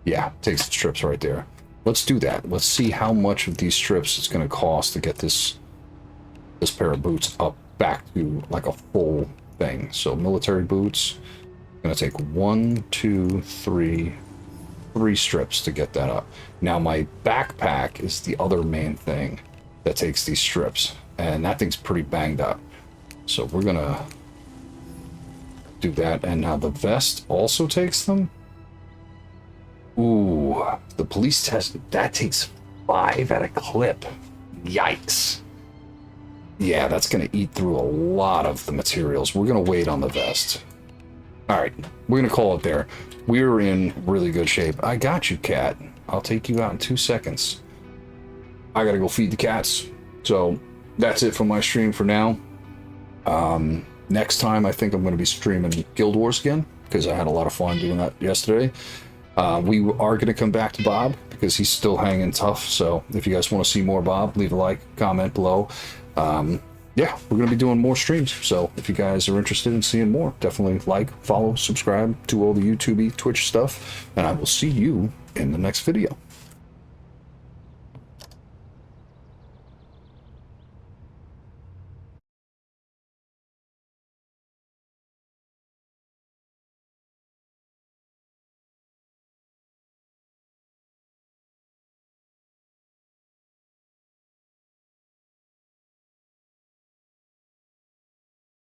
Speaker 1: Yeah, takes the strips right there. Let's do that. Let's see how much of these strips it's going to cost to get this pair of boots up back to like a full thing. So military boots, I'm going to take 1, 2, 3 strips to get that up. Now my backpack is the other main thing that takes these strips, and that thing's pretty banged up. So we're going to do that. And now the vest also takes them. Ooh, the police test, that takes 5 at a clip. Yikes. Yeah, that's going to eat through a lot of the materials. We're going to wait on the vest. Alright, we're going to call it there. We're in really good shape. I got you, cat. I'll take you out in 2 seconds. I got to go feed the cats. So, that's it for my stream for now. Next time, I think I'm going to be streaming Guild Wars again, because I had a lot of fun doing that yesterday. We are going to come back to Bob because he's still hanging tough. So if you guys want to see more Bob, leave a like, comment below. Yeah, we're going to be doing more streams. So if you guys are interested in seeing more, definitely like, follow, subscribe to all the YouTube, Twitch stuff. And I will see you in the next video.